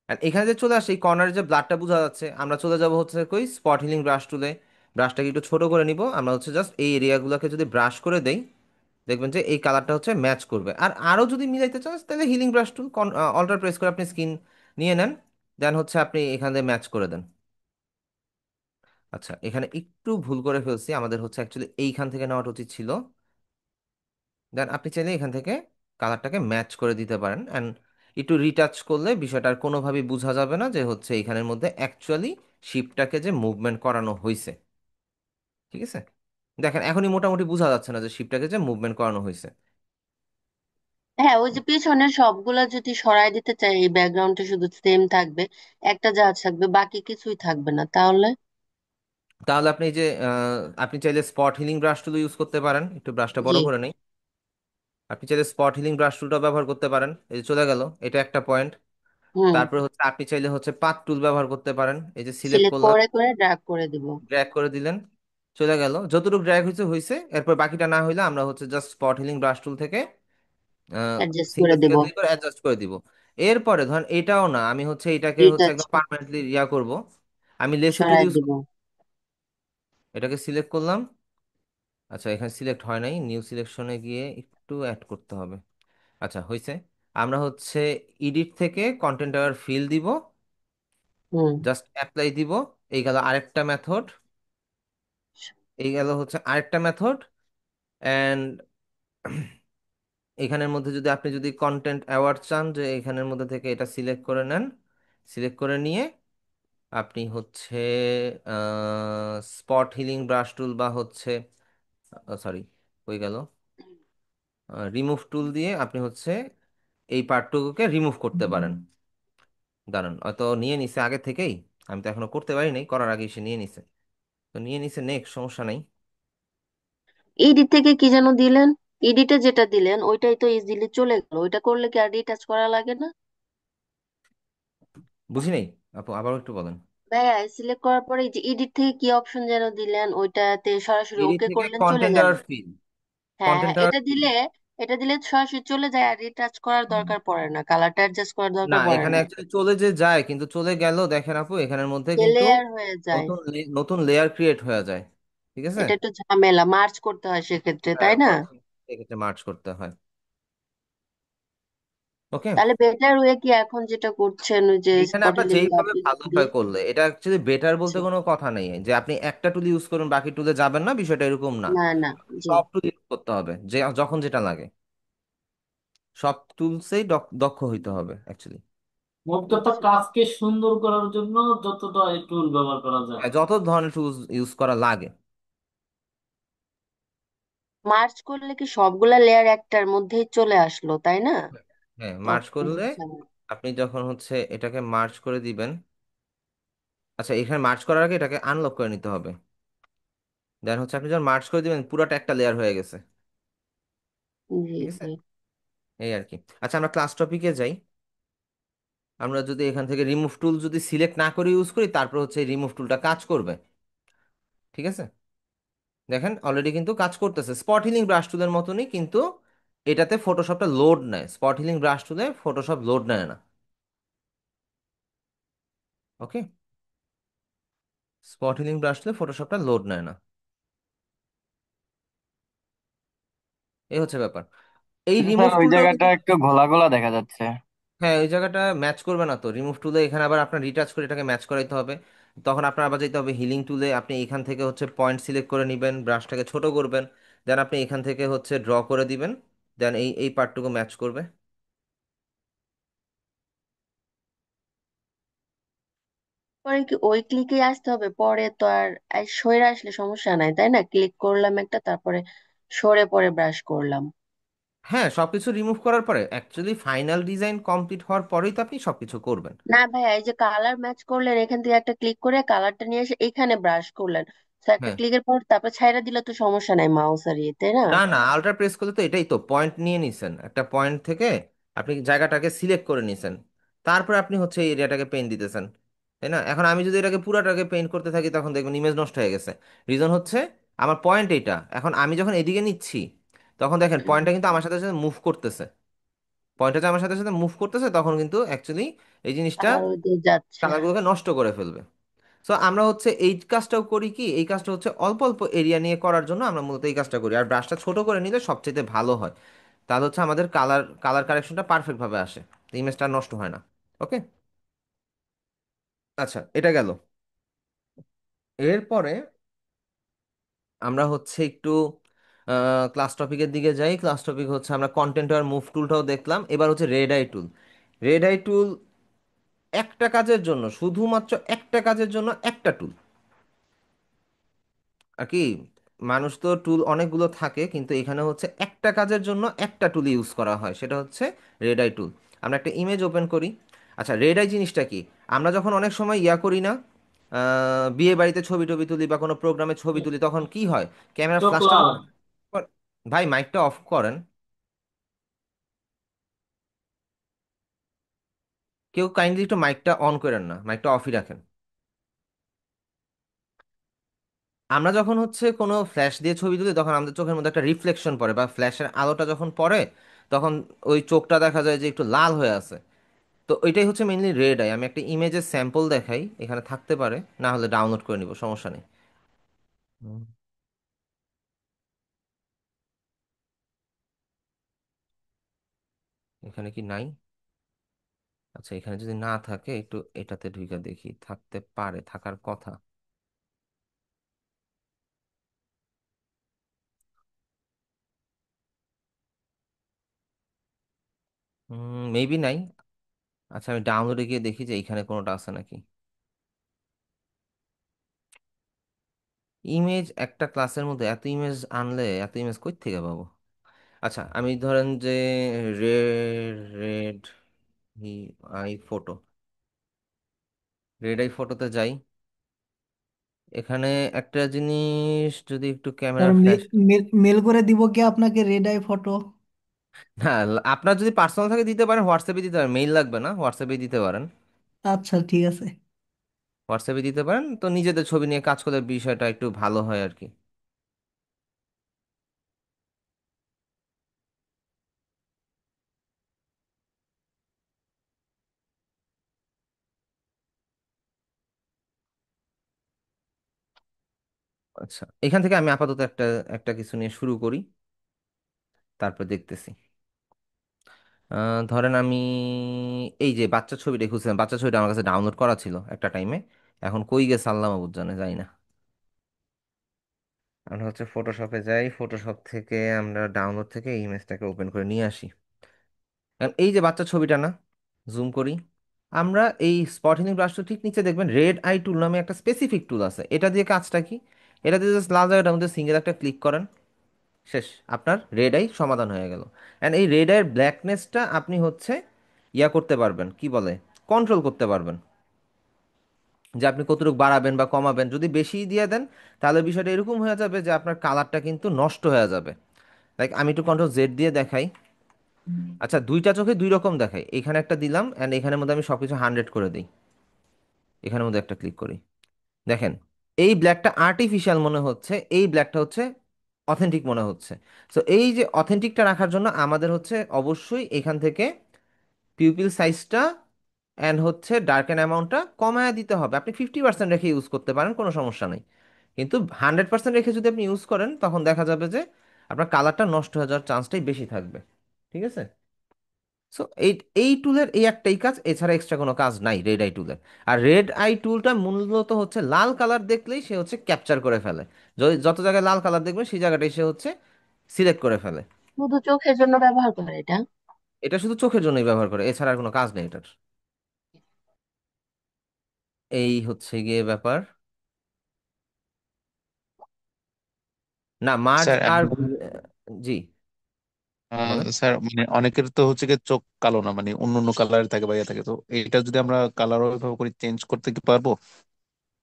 আর এখানে যে চলে আসে, এই কর্নারে যে ব্লাডটা বোঝা যাচ্ছে, আমরা চলে যাব হচ্ছে কই, স্পট হিলিং ব্রাশ টুলে। ব্রাশটাকে একটু ছোট করে নিব, আমরা হচ্ছে জাস্ট এই এরিয়াগুলোকে যদি ব্রাশ করে দেই, দেখবেন যে এই কালারটা হচ্ছে ম্যাচ করবে। আর আরও যদি মিলাইতে চান তাহলে হিলিং ব্রাশ টুল অল্টার প্রেস করে আপনি স্কিন নিয়ে নেন, দেন হচ্ছে আপনি এখানে ম্যাচ করে দেন। আচ্ছা, এখানে একটু ভুল করে ফেলছি, আমাদের হচ্ছে অ্যাকচুয়ালি এইখান থেকে নেওয়াটা উচিত ছিল। দেন আপনি চাইলে এখান থেকে কালারটাকে ম্যাচ করে দিতে পারেন, অ্যান্ড একটু রিটাচ করলে বিষয়টা আর কোনোভাবেই বোঝা যাবে না যে হচ্ছে এইখানের মধ্যে অ্যাকচুয়ালি শিপটাকে যে মুভমেন্ট করানো হয়েছে। ঠিক আছে, দেখেন এখনই মোটামুটি বোঝা যাচ্ছে না যে শিপটাকে যে মুভমেন্ট করানো হয়েছে। হ্যাঁ, ওই যে পিছনের সবগুলা যদি সরাই দিতে চাই, এই ব্যাকগ্রাউন্ডটা শুধু সেম থাকবে, একটা জাহাজ থাকবে, বাকি কিছুই থাকবে না, তাহলে? তাহলে আপনি এই যে আপনি চাইলে স্পট হিলিং ব্রাশ টুল ইউজ করতে পারেন, একটু ব্রাশটা জি। বড় করে নেই। আপনি চাইলে স্পট হিলিং ব্রাশ টুলটা ব্যবহার করতে পারেন, এই যে চলে গেল, এটা একটা পয়েন্ট। হুম। তারপরে হচ্ছে আপনি চাইলে হচ্ছে পাথ টুল ব্যবহার করতে পারেন, এই যে সিলেক্ট সিলেক্ট করলাম, করে করে ড্র্যাগ করে দিব। ড্র্যাগ করে দিলেন, চলে গেল। যতটুকু ড্র্যাগ হয়েছে হয়েছে, এরপর বাকিটা না হইলে আমরা হচ্ছে জাস্ট স্পট হিলিং ব্রাশ টুল থেকে অ্যাডজাস্ট করে সিঙ্গেল দিব। সিঙ্গেল ক্লিক করে অ্যাডজাস্ট করে দিব। এরপরে ধরেন এটাও না, আমি হচ্ছে এটাকে হচ্ছে রিটাচ একদম পার্মানেন্টলি ইয়া করব, আমি লেসো টুল সরাই ইউজ দিব। করব। এটাকে সিলেক্ট করলাম। আচ্ছা, এখানে সিলেক্ট হয় নাই, নিউ সিলেকশনে গিয়ে একটু অ্যাড করতে হবে। আচ্ছা হয়েছে। আমরা হচ্ছে এডিট থেকে কন্টেন্ট আওয়ার ফিল দিব, হুম। জাস্ট অ্যাপ্লাই দিব। এই গেল আরেকটা মেথড, এই গেল হচ্ছে আরেকটা মেথড। অ্যান্ড এখানের মধ্যে যদি আপনি যদি কন্টেন্ট অ্যাওয়ার্ড চান, যে এখানের মধ্যে থেকে এটা সিলেক্ট করে নেন, সিলেক্ট করে নিয়ে আপনি হচ্ছে স্পট হিলিং ব্রাশ টুল বা হচ্ছে, সরি হয়ে গেল, রিমুভ টুল দিয়ে আপনি হচ্ছে এই পার্টটুকুকে রিমুভ করতে পারেন। দাঁড়ান, হয়তো নিয়ে নিছে আগে থেকেই, আমি তো এখনো করতে পারি নাই, করার আগে সে নিয়ে নিছে। তো নিয়ে নিছে, নেক্সট, সমস্যা নাই। এডিট থেকে কি যেন দিলেন? এডিটে যেটা দিলেন ওইটাই তো ইজিলি চলে গেল, ওইটা করলে কি আর রিটাচ করা লাগে না? বুঝি নাই আপু, আবারও একটু বলেন। ভাইয়া, সিলেক্ট করার পরে এই যে এডিট থেকে কি অপশন যেন দিলেন, ওইটাতে সরাসরি এডিট ওকে থেকে করলেন চলে কন্টেন্ট গেল। আর ফিল, হ্যাঁ হ্যাঁ, কন্টেন্ট আর ফিল। এটা দিলে সরাসরি চলে যায়, আর রিটাচ করার দরকার পড়ে না, কালারটা অ্যাডজাস্ট করার না, দরকার পড়ে এখানে না। অ্যাকচুয়ালি চলে যে যায়, কিন্তু চলে গেল দেখেন আপু, এখানের মধ্যে কিন্তু লেয়ার হয়ে যায়। নতুন লেয়ার ক্রিয়েট হয়ে যায়। ঠিক আছে। এটা একটু ঝামেলা, মার্চ করতে হয় সেক্ষেত্রে, হ্যাঁ, তাই না? তখন এক্ষেত্রে মার্চ করতে হয়। ওকে। তাহলে বেটার ওয়ে কি এখন যেটা করছেন ওই যে এখানে আপনার স্পটিলিং বা যেইভাবে ভালো পিক্সেল? হয় করলে এটা অ্যাকচুয়ালি বেটার বলতে কোনো কথা নেই যে আপনি একটা টুল ইউজ করুন বাকি টুলে যাবেন না, বিষয়টা এরকম না। না না, জি। সব টুল ইউজ করতে হবে, যে যখন যেটা লাগে সব টুলসেই দক্ষ হইতে হবে অ্যাকচুয়ালি। মোট কথা আচ্ছা, কাজকে সুন্দর করার জন্য যতটা টুল ব্যবহার করা যায়। যত ধরনের টুলস ইউজ করা লাগে। মার্চ করলে কি সবগুলা লেয়ার একটার মধ্যেই চলে আসলো, তাই না? হ্যাঁ, মার্চ ওকে, করলে আচ্ছা। আপনি যখন হচ্ছে এটাকে মার্চ করে দিবেন। আচ্ছা, এখানে মার্চ করার আগে এটাকে আনলক করে নিতে হবে। দেন হচ্ছে আপনি যখন মার্চ করে দিবেন পুরোটা একটা লেয়ার হয়ে গেছে। জি ঠিক আছে, জি। এই আর কি। আচ্ছা, আমরা ক্লাস টপিকে যাই। আমরা যদি এখান থেকে রিমুভ টুল যদি সিলেক্ট না করে ইউজ করি, তারপর হচ্ছে রিমুভ টুলটা কাজ করবে। ঠিক আছে, দেখেন অলরেডি কিন্তু কাজ করতেছে স্পট হিলিং ব্রাশ টুলের মতনই, কিন্তু এটাতে ফটোশপটা লোড নেয়, স্পট হিলিং ব্রাশ টুলে ফটোশপ লোড নেয় না। ওকে, স্পট হিলিং ব্রাশ টুলে ফটোশপটা লোড নেয় না, এই হচ্ছে ব্যাপার। এই রিমুভ স্যার ওই টুলটাও জায়গাটা কিন্তু, একটু ঘোলা ঘোলা দেখা যাচ্ছে। হ্যাঁ ওই জায়গাটা ম্যাচ করবে না তো রিমুভ টুলে, এখানে আবার আপনার রিটাচ করে এটাকে ম্যাচ করাইতে হবে। তখন আপনার আবার যেতে হবে হিলিং টুলে, আপনি এখান থেকে হচ্ছে পয়েন্ট সিলেক্ট করে নেবেন, ব্রাশটাকে ছোট করবেন, দেন আপনি এখান থেকে হচ্ছে ড্র করে দিবেন, দেন এই এই পার্টটুকু ম্যাচ করবে। পরে কি ওই ক্লিকেই আসতে হবে? পরে তো আর সরে আসলে সমস্যা নাই, তাই না? ক্লিক করলাম একটা, তারপরে সরে পরে ব্রাশ করলাম। হ্যাঁ, সবকিছু রিমুভ করার পরে অ্যাকচুয়ালি ফাইনাল ডিজাইন কমপ্লিট হওয়ার পরেই তো আপনি সবকিছু করবেন। না ভাই, এই যে কালার ম্যাচ করলেন, এখান থেকে একটা ক্লিক করে কালারটা নিয়ে এসে এখানে ব্রাশ করলেন, তো একটা হ্যাঁ, ক্লিকের পর তারপর ছাইড়া দিলে তো সমস্যা নাই মাউস আর ইয়ে, তাই না? না না, আল্ট্রা প্রেস করলে তো এটাই তো পয়েন্ট নিয়ে নিছেন, একটা পয়েন্ট থেকে আপনি জায়গাটাকে সিলেক্ট করে নিছেন, তারপর আপনি হচ্ছে এই এরিয়াটাকে পেইন্ট দিতেছেন। তাই না? এখন আমি যদি এটাকে পুরাটাকে পেইন্ট করতে থাকি তখন দেখবেন ইমেজ নষ্ট হয়ে গেছে। রিজন হচ্ছে আমার পয়েন্ট এইটা, এখন আমি যখন এদিকে নিচ্ছি তখন দেখেন পয়েন্টটা কিন্তু আমার সাথে সাথে মুভ করতেছে, পয়েন্টটা যে আমার সাথে সাথে মুভ করতেছে তখন কিন্তু অ্যাকচুয়ালি এই জিনিসটা কালার দিয়ে যাচ্ছে। কালারগুলোকে নষ্ট করে ফেলবে। সো আমরা হচ্ছে এই কাজটাও করি কি, এই কাজটা হচ্ছে অল্প অল্প এরিয়া নিয়ে করার জন্য আমরা মূলত এই কাজটা করি, আর ব্রাশটা ছোট করে নিলে সবচেয়ে ভালো হয়। তাহলে হচ্ছে আমাদের কালার কালার কারেকশনটা পারফেক্ট ভাবে আসে, ইমেজটা নষ্ট হয় না। ওকে, আচ্ছা এটা গেল। এরপরে আমরা হচ্ছে একটু ক্লাস টপিকের দিকে যাই। ক্লাস টপিক হচ্ছে আমরা কন্টেন্ট আর মুভ টুলটাও দেখলাম, এবার হচ্ছে রেড আই টুল। রেড আই টুল একটা কাজের জন্য, শুধুমাত্র একটা কাজের জন্য একটা টুল আর কি। মানুষ তো টুল অনেকগুলো থাকে, কিন্তু এখানে হচ্ছে একটা কাজের জন্য একটা টুল ইউজ করা হয়, সেটা হচ্ছে রেড আই টুল। আমরা একটা ইমেজ ওপেন করি। আচ্ছা, রেড আই জিনিসটা কি? আমরা যখন অনেক সময় ইয়া করি না, বিয়ে বাড়িতে ছবি টবি তুলি বা কোনো প্রোগ্রামে ছবি তুলি, তখন কি হয়, ক্যামেরা চোখ ফ্ল্যাশটা লাল। যখন, ভাই মাইকটা অফ করেন, কেউ কাইন্ডলি একটু মাইকটা অন করেন না, মাইকটা অফই রাখেন। আমরা যখন হচ্ছে কোনো ফ্ল্যাশ দিয়ে ছবি তুলি তখন আমাদের চোখের মধ্যে একটা রিফ্লেকশন পড়ে, বা ফ্ল্যাশের আলোটা যখন পড়ে তখন ওই চোখটা দেখা যায় যে একটু লাল হয়ে আছে। তো ওইটাই হচ্ছে মেইনলি রেড আই। আমি একটা ইমেজের স্যাম্পল দেখাই, এখানে থাকতে পারে, না হলে ডাউনলোড করে নিব, সমস্যা নেই। হুম, এখানে কি নাই? আচ্ছা, এখানে যদি না থাকে একটু এটাতে ঢুকে দেখি, থাকতে পারে, থাকার কথা। মেবি নাই। আচ্ছা, আমি ডাউনলোডে গিয়ে দেখি যে এইখানে কোনোটা আছে নাকি। ইমেজ, একটা ক্লাসের মধ্যে এত ইমেজ আনলে এত ইমেজ কই থেকে পাবো? আচ্ছা, আমি ধরেন যে red eye photo, red eye ফটোতে যাই। এখানে একটা জিনিস, যদি একটু স্যার ক্যামেরার ফ্ল্যাশ, মেল করে দিব কি আপনাকে রেড আই ফটো? না, আপনার যদি পার্সোনাল থাকে দিতে পারেন, হোয়াটসঅ্যাপে দিতে পারেন, মেইল লাগবে না, হোয়াটসঅ্যাপে দিতে পারেন। আচ্ছা ঠিক আছে। হোয়াটসঅ্যাপে দিতে পারেন, তো নিজেদের ছবি নিয়ে কাজ করলে বিষয়টা একটু ভালো হয় আর কি। আচ্ছা, এখান থেকে আমি আপাতত একটা একটা কিছু নিয়ে শুরু করি, তারপর দেখতেছি। ধরেন আমি এই যে বাচ্চা ছবিটা খুঁজছিলাম, বাচ্চা ছবিটা আমার কাছে ডাউনলোড করা ছিল একটা টাইমে, এখন কই গেছে আল্লাহ মাবুদ জানে, যাই না। আমরা হচ্ছে ফটোশপে যাই, ফটোশপ থেকে আমরা ডাউনলোড থেকে এই ইমেজটাকে ওপেন করে নিয়ে আসি। এখন এই যে বাচ্চা ছবিটা না, জুম করি, আমরা এই স্পট হিলিং ব্রাশটা ঠিক নিচে দেখবেন রেড আই টুল নামে একটা স্পেসিফিক টুল আছে। এটা দিয়ে কাজটা কি, এটা দিয়ে জাস্ট লাল জায়গাটার মধ্যে সিঙ্গেল একটা ক্লিক করেন, শেষ, আপনার রেড আই সমাধান হয়ে গেল। অ্যান্ড এই রেড আইয়ের ব্ল্যাকনেসটা আপনি হচ্ছে ইয়া করতে পারবেন, কি বলে, কন্ট্রোল করতে পারবেন, যে আপনি কতটুকু বাড়াবেন বা কমাবেন। যদি বেশি দিয়ে দেন তাহলে বিষয়টা এরকম হয়ে যাবে যে আপনার কালারটা কিন্তু নষ্ট হয়ে যাবে। লাইক আমি একটু কন্ট্রোল জেড দিয়ে দেখাই। আচ্ছা, দুইটা চোখে দুই রকম দেখাই, এখানে একটা দিলাম অ্যান্ড এখানের মধ্যে আমি সবকিছু 100 করে দিই, এখানের মধ্যে একটা ক্লিক করি, দেখেন এই ব্ল্যাকটা আর্টিফিশিয়াল মনে হচ্ছে, এই ব্ল্যাকটা হচ্ছে অথেন্টিক মনে হচ্ছে। সো এই যে অথেন্টিকটা রাখার জন্য আমাদের হচ্ছে অবশ্যই এখান থেকে পিউপিল সাইজটা অ্যান্ড হচ্ছে ডার্কেন অ্যামাউন্টটা কমায় দিতে হবে। আপনি 50% রেখে ইউজ করতে পারেন, কোনো সমস্যা নেই, কিন্তু 100% রেখে যদি আপনি ইউজ করেন তখন দেখা যাবে যে আপনার কালারটা নষ্ট হয়ে যাওয়ার চান্সটাই বেশি থাকবে। ঠিক আছে? সো এই এই টুলের এই একটাই কাজ, এছাড়া এক্সট্রা কোনো কাজ নাই রেড আই টুলের। আর রেড আই টুলটা মূলত হচ্ছে লাল কালার দেখলেই সে হচ্ছে ক্যাপচার করে ফেলে। যত জায়গায় লাল কালার দেখবে সেই জায়গাটাই সে হচ্ছে সিলেক্ট করে ফেলে। শুধু চোখের জন্য ব্যবহার করে এটা? এটা শুধু চোখের জন্যই ব্যবহার করে, এছাড়া আর কোনো কাজ নেই এটার। এই হচ্ছে গিয়ে ব্যাপার। না, মার্জ স্যার আর একদম। জি বলেন। স্যার মানে অনেকের তো হচ্ছে গিয়ে চোখ কালো না, মানে অন্য অন্য কালার থাকে বা ইয়ে থাকে, তো এটা যদি আমরা কালার ওইভাবে করে চেঞ্জ করতে কি পারবো?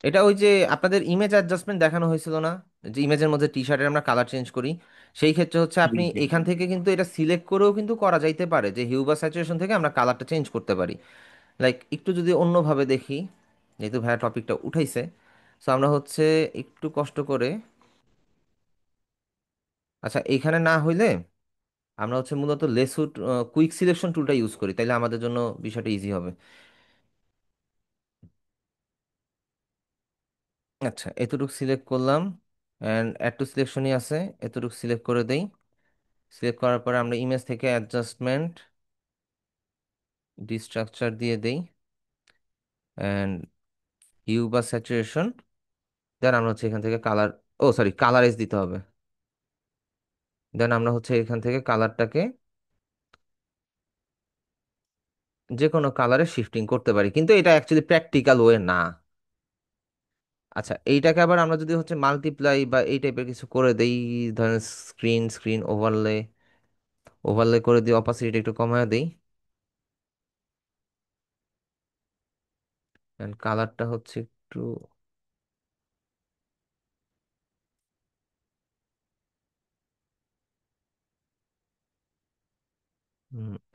এটা ওই যে আপনাদের ইমেজ অ্যাডজাস্টমেন্ট দেখানো হয়েছিল না, যে ইমেজের মধ্যে টি শার্টের আমরা কালার চেঞ্জ করি, সেই ক্ষেত্রে হচ্ছে জি আপনি জি। এখান থেকে কিন্তু এটা সিলেক্ট করেও কিন্তু করা যাইতে পারে যে হিউ বা স্যাচুরেশন থেকে আমরা কালারটা চেঞ্জ করতে পারি। লাইক একটু যদি অন্যভাবে দেখি, যেহেতু ভাইয়া টপিকটা উঠাইছে, সো আমরা হচ্ছে একটু কষ্ট করে, আচ্ছা এইখানে না হইলে আমরা হচ্ছে মূলত লেসুট কুইক সিলেকশন টুলটা ইউজ করি, তাইলে আমাদের জন্য বিষয়টা ইজি হবে। আচ্ছা, এতটুকু সিলেক্ট করলাম অ্যান্ড অ্যাড টু সিলেকশনই আছে, এতটুকু সিলেক্ট করে দেই। সিলেক্ট করার পরে আমরা ইমেজ থেকে অ্যাডজাস্টমেন্ট ডিস্ট্রাকচার দিয়ে দেই অ্যান্ড হিউ বা স্যাচুরেশন, দেন আমরা হচ্ছে এখান থেকে কালার, ও সরি কালারাইজ দিতে হবে। দেন আমরা হচ্ছে এখান থেকে কালারটাকে যে কোনো কালারে শিফটিং করতে পারি, কিন্তু এটা অ্যাকচুয়ালি প্র্যাকটিক্যাল ওয়ে না। আচ্ছা, এইটাকে আবার আমরা যদি হচ্ছে মাল্টিপ্লাই বা এই টাইপের কিছু করে দেই, ধরেন স্ক্রিন স্ক্রিন ওভারলে, ওভারলে করে দিই, অপাসিটি একটু কমায় দিই, এন্ড কালারটা হচ্ছে একটু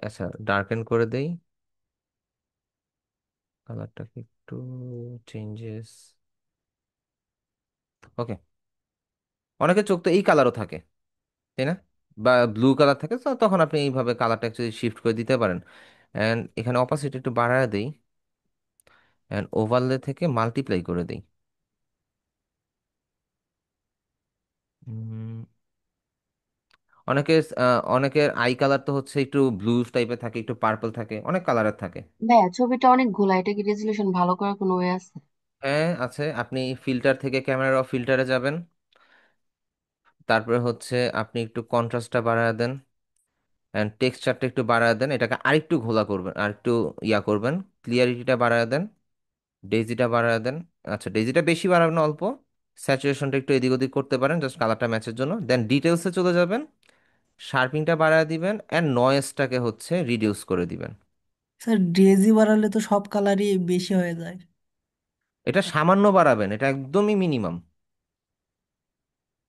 আচ্ছা ডার্কেন করে দেই, কালারটাকে একটু চেঞ্জেস। ওকে, অনেকের চোখ তো এই কালারও থাকে, তাই না, বা ব্লু কালার থাকে, তো তখন আপনি এইভাবে কালারটা অ্যাকচুয়ালি শিফট করে দিতে পারেন। অ্যান্ড এখানে অপাসিটি একটু বাড়ায় দিই অ্যান্ড ওভারলে থেকে মাল্টিপ্লাই করে দিই। উম, অনেকের অনেকের আই কালার তো হচ্ছে একটু ব্লু টাইপের থাকে, একটু পার্পল থাকে, অনেক কালারের থাকে। ভাইয়া ছবিটা অনেক ঘোলা, এটা কি রেজলিউশন ভালো করার কোনো ওয়ে আছে? হ্যাঁ আছে, আপনি ফিল্টার থেকে ক্যামেরা ফিল্টারে যাবেন, তারপরে হচ্ছে আপনি একটু কন্ট্রাস্টটা বাড়ায় দেন অ্যান্ড টেক্সচারটা একটু বাড়ায় দেন, এটাকে আরেকটু ঘোলা করবেন, আরেকটু ইয়া করবেন, ক্লিয়ারিটিটা বাড়ায় দেন, ডেজিটা বাড়ায় দেন। আচ্ছা, ডেজিটা বেশি বাড়াবেন না, অল্প। স্যাচুরেশনটা একটু এদিক ওদিক করতে পারেন জাস্ট কালারটা ম্যাচের জন্য, দেন ডিটেলসে চলে যাবেন, শার্পিংটা বাড়ায় দিবেন অ্যান্ড নয়েজটাকে হচ্ছে রিডিউস করে দিবেন। স্যার ডেজি বাড়ালে তো সব কালারই বেশি হয়ে যায়। এটা সামান্য বাড়াবেন, এটা একদমই মিনিমাম।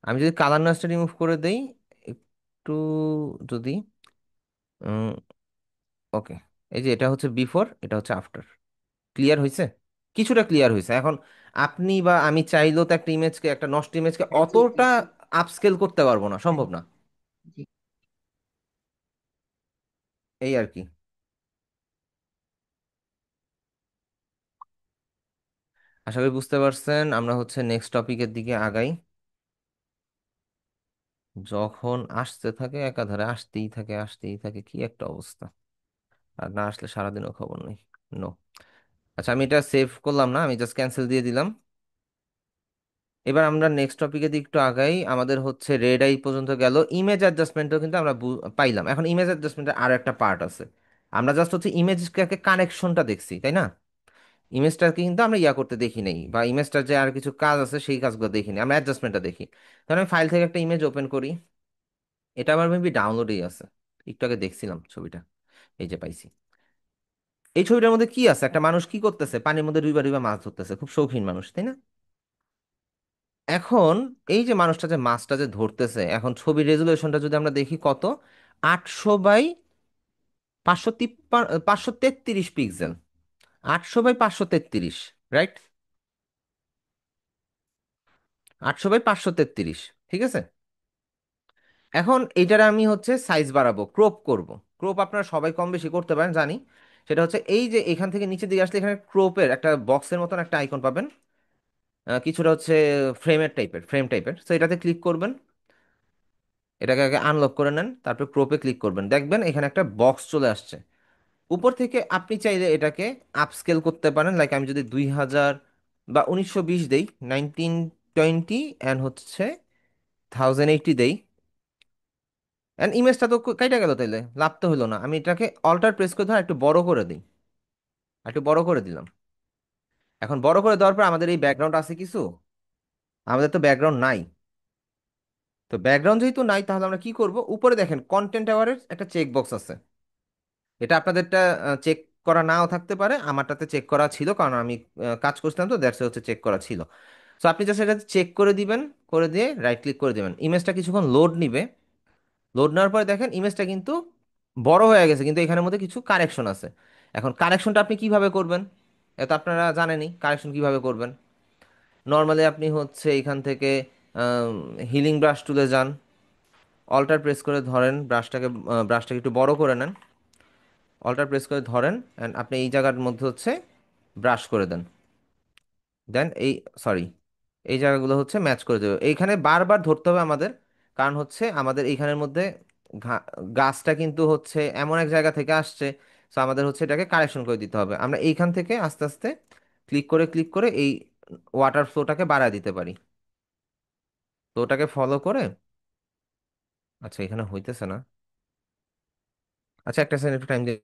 আমি যদি কালার নয়েজটা রিমুভ করে দেই একটু, যদি ওকে, এই যে এটা হচ্ছে বিফোর, এটা হচ্ছে আফটার, ক্লিয়ার হয়েছে, কিছুটা ক্লিয়ার হয়েছে। এখন আপনি বা আমি চাইলেও তো একটা ইমেজকে, একটা নষ্ট ইমেজকে হ্যাঁ, জি জি। অতটা আপস্কেল করতে পারবো না, হ্যাঁ, সম্ভব না। জি। এই আর কি। আশা করি বুঝতে পারছেন, আমরা হচ্ছে নেক্সট টপিকের দিকে আগাই। যখন আসতে থাকে একাধারে আসতেই থাকে, আসতেই থাকে, কি একটা অবস্থা। আর না আসলে সারাদিনও খবর নেই। নো। আচ্ছা, আমি এটা সেভ করলাম না, আমি জাস্ট ক্যান্সেল দিয়ে দিলাম। এবার আমরা নেক্সট টপিকে দিকে একটু আগাই। আমাদের হচ্ছে রেড আই পর্যন্ত গেল, ইমেজ অ্যাডজাস্টমেন্টও কিন্তু আমরা পাইলাম। এখন ইমেজ অ্যাডজাস্টমেন্টের আরো একটা পার্ট আছে। আমরা জাস্ট হচ্ছে ইমেজটাকে কানেকশনটা দেখছি, তাই না? ইমেজটাকে কিন্তু আমরা ইয়া করতে দেখি নাই, বা ইমেজটার যে আর কিছু কাজ আছে সেই কাজগুলো দেখি নাই, আমরা অ্যাডজাস্টমেন্টটা দেখি। তাহলে আমি ফাইল থেকে একটা ইমেজ ওপেন করি। এটা আমার মেবি ডাউনলোডেই আছে, একটু আগে দেখছিলাম ছবিটা, এই যে পাইছি। এই ছবিটার মধ্যে কি আছে? একটা মানুষ কি করতেছে, পানির মধ্যে ডুইবা ডুইবা মাছ ধরতেছে, খুব শৌখিন মানুষ, তাই না? এখন এই যে মানুষটা যে মাছটা যে ধরতেছে, এখন ছবির রেজুলেশনটা যদি আমরা দেখি কত, 800 by 553, 533 pixel. 800 by 533, right? 800 by 533, ঠিক আছে। এখন এইটার আমি হচ্ছে সাইজ বাড়াবো, ক্রপ করব। ক্রপ আপনারা সবাই কম বেশি করতে পারেন জানি। সেটা হচ্ছে এই যে এখান থেকে নিচের দিকে আসলে এখানে ক্রপের একটা বক্সের মতন একটা আইকন পাবেন। কিছুটা হচ্ছে ফ্রেম টাইপের, তো এটাতে ক্লিক করবেন। এটাকে আগে আনলক করে নেন, তারপর ক্রপে ক্লিক করবেন, দেখবেন এখানে একটা বক্স চলে আসছে। উপর থেকে আপনি চাইলে এটাকে আপস্কেল করতে পারেন, লাইক আমি যদি 2000 বা 1920 দেই, 1920 অ্যান্ড হচ্ছে 1080 দেই। অ্যান্ড ইমেজটা তো কাইটা গেল, তাইলে লাভ তো হলো না। আমি এটাকে অল্টার প্রেস করে ধরে একটু বড় করে দিই, একটু বড় করে দিলাম। এখন বড় করে দেওয়ার পর আমাদের এই ব্যাকগ্রাউন্ড আছে কিছু? আমাদের তো ব্যাকগ্রাউন্ড নাই। তো ব্যাকগ্রাউন্ড যেহেতু নাই, তাহলে আমরা কি করব? উপরে দেখেন কন্টেন্ট অ্যাওয়ারের একটা চেক বক্স আছে। এটা আপনাদেরটা চেক করা নাও থাকতে পারে, আমারটাতে চেক করা ছিল, কারণ আমি কাজ করছিলাম, তো দ্যাটস হচ্ছে চেক করা ছিল। সো আপনি জাস্ট এটা চেক করে দিবেন, করে দিয়ে রাইট ক্লিক করে দিবেন। ইমেজটা কিছুক্ষণ লোড নিবে। লোড নেওয়ার পরে দেখেন ইমেজটা কিন্তু বড় হয়ে গেছে, কিন্তু এখানের মধ্যে কিছু কারেকশন আছে। এখন কারেকশনটা আপনি কিভাবে করবেন? এটা আপনারা জানেনই, কারেকশন কিভাবে করবেন। নর্মালি আপনি হচ্ছে এখান থেকে হিলিং ব্রাশ টুলে যান, অল্টার প্রেস করে ধরেন ব্রাশটাকে একটু বড় করে নেন, অল্টার প্রেস করে ধরেন, অ্যান্ড আপনি এই জায়গার মধ্যে হচ্ছে ব্রাশ করে দেন। দেন এই, সরি, এই জায়গাগুলো হচ্ছে ম্যাচ করে দেবে। এইখানে বারবার ধরতে হবে আমাদের, কারণ হচ্ছে আমাদের এইখানের মধ্যে ঘা- গাছটা কিন্তু হচ্ছে এমন এক জায়গা থেকে আসছে। তো আমাদের হচ্ছে এটাকে কারেকশন করে দিতে হবে। আমরা এইখান থেকে আস্তে আস্তে ক্লিক করে এই ওয়াটার ফ্লোটাকে বাড়ায় দিতে পারি। তো ওটাকে ফলো করে, আচ্ছা এখানে হইতেছে না। আচ্ছা, একটা সেকেন্ড, একটু টাইম দিয়ে।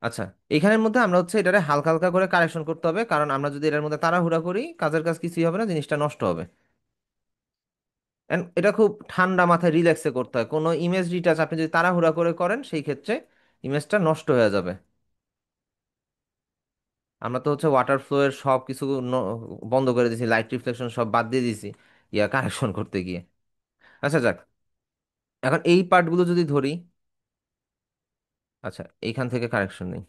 আচ্ছা, এখানের মধ্যে আমরা হচ্ছে এটারে হালকা হালকা করে কারেকশন করতে হবে, কারণ আমরা যদি এটার মধ্যে তাড়াহুড়া করি, কাজের কাজ কিছুই হবে না, জিনিসটা নষ্ট হবে। এন্ড এটা খুব ঠান্ডা মাথায় রিল্যাক্সে করতে হয়। কোনো ইমেজ রিটাচ আপনি যদি তাড়াহুড়া করে করেন, সেই ক্ষেত্রে ইমেজটা নষ্ট হয়ে যাবে। আমরা তো হচ্ছে ওয়াটার ফ্লো এর সব কিছু বন্ধ করে দিয়েছি, লাইট রিফ্লেকশন সব বাদ দিয়ে দিয়েছি ইয়া কারেকশন করতে গিয়ে। আচ্ছা যাক, এখন এই পার্টগুলো যদি ধরি, আচ্ছা এইখান থেকে কারেকশন নেই।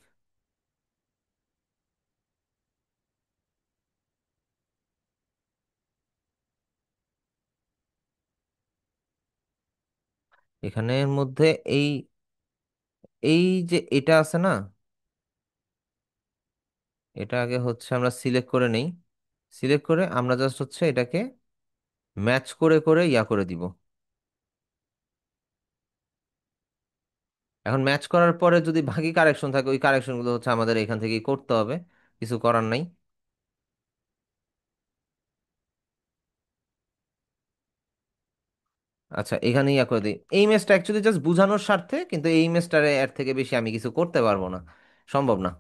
এখানের মধ্যে এই এই যে এটা আছে না, এটা আগে হচ্ছে আমরা সিলেক্ট করে নেই। সিলেক্ট করে আমরা জাস্ট হচ্ছে এটাকে ম্যাচ করে করে ইয়া করে দিব। এখন ম্যাচ করার পরে যদি বাকি কারেকশন থাকে, ওই কারেকশনগুলো হচ্ছে আমাদের এখান থেকেই করতে হবে, কিছু করার নাই। আচ্ছা, এখানে ইয়া করে দিই। এই ইমেজটা অ্যাকচুয়ালি জাস্ট বোঝানোর স্বার্থে, কিন্তু এই ইমেজটারে এর থেকে বেশি আমি কিছু করতে পারবো না, সম্ভব না।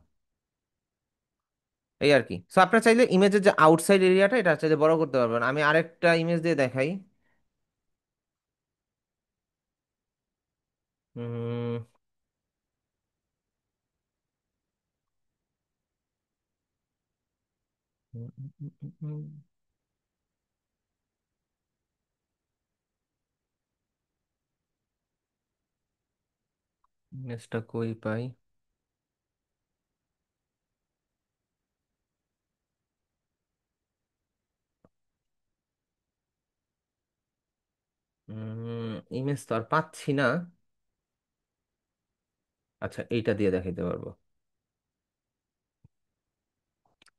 এই আর কি। সো আপনার চাইলে ইমেজের যে আউটসাইড এরিয়াটা, এটা চাইলে বড় করতে পারবেন। আমি আরেকটা ইমেজ দিয়ে দেখাই। উম, উম, উম, উম, উম, ইমেজটা কই পাই? ইমেজ তো আর পাচ্ছি না। আচ্ছা, এইটা দিয়ে দেখাইতে পারবো।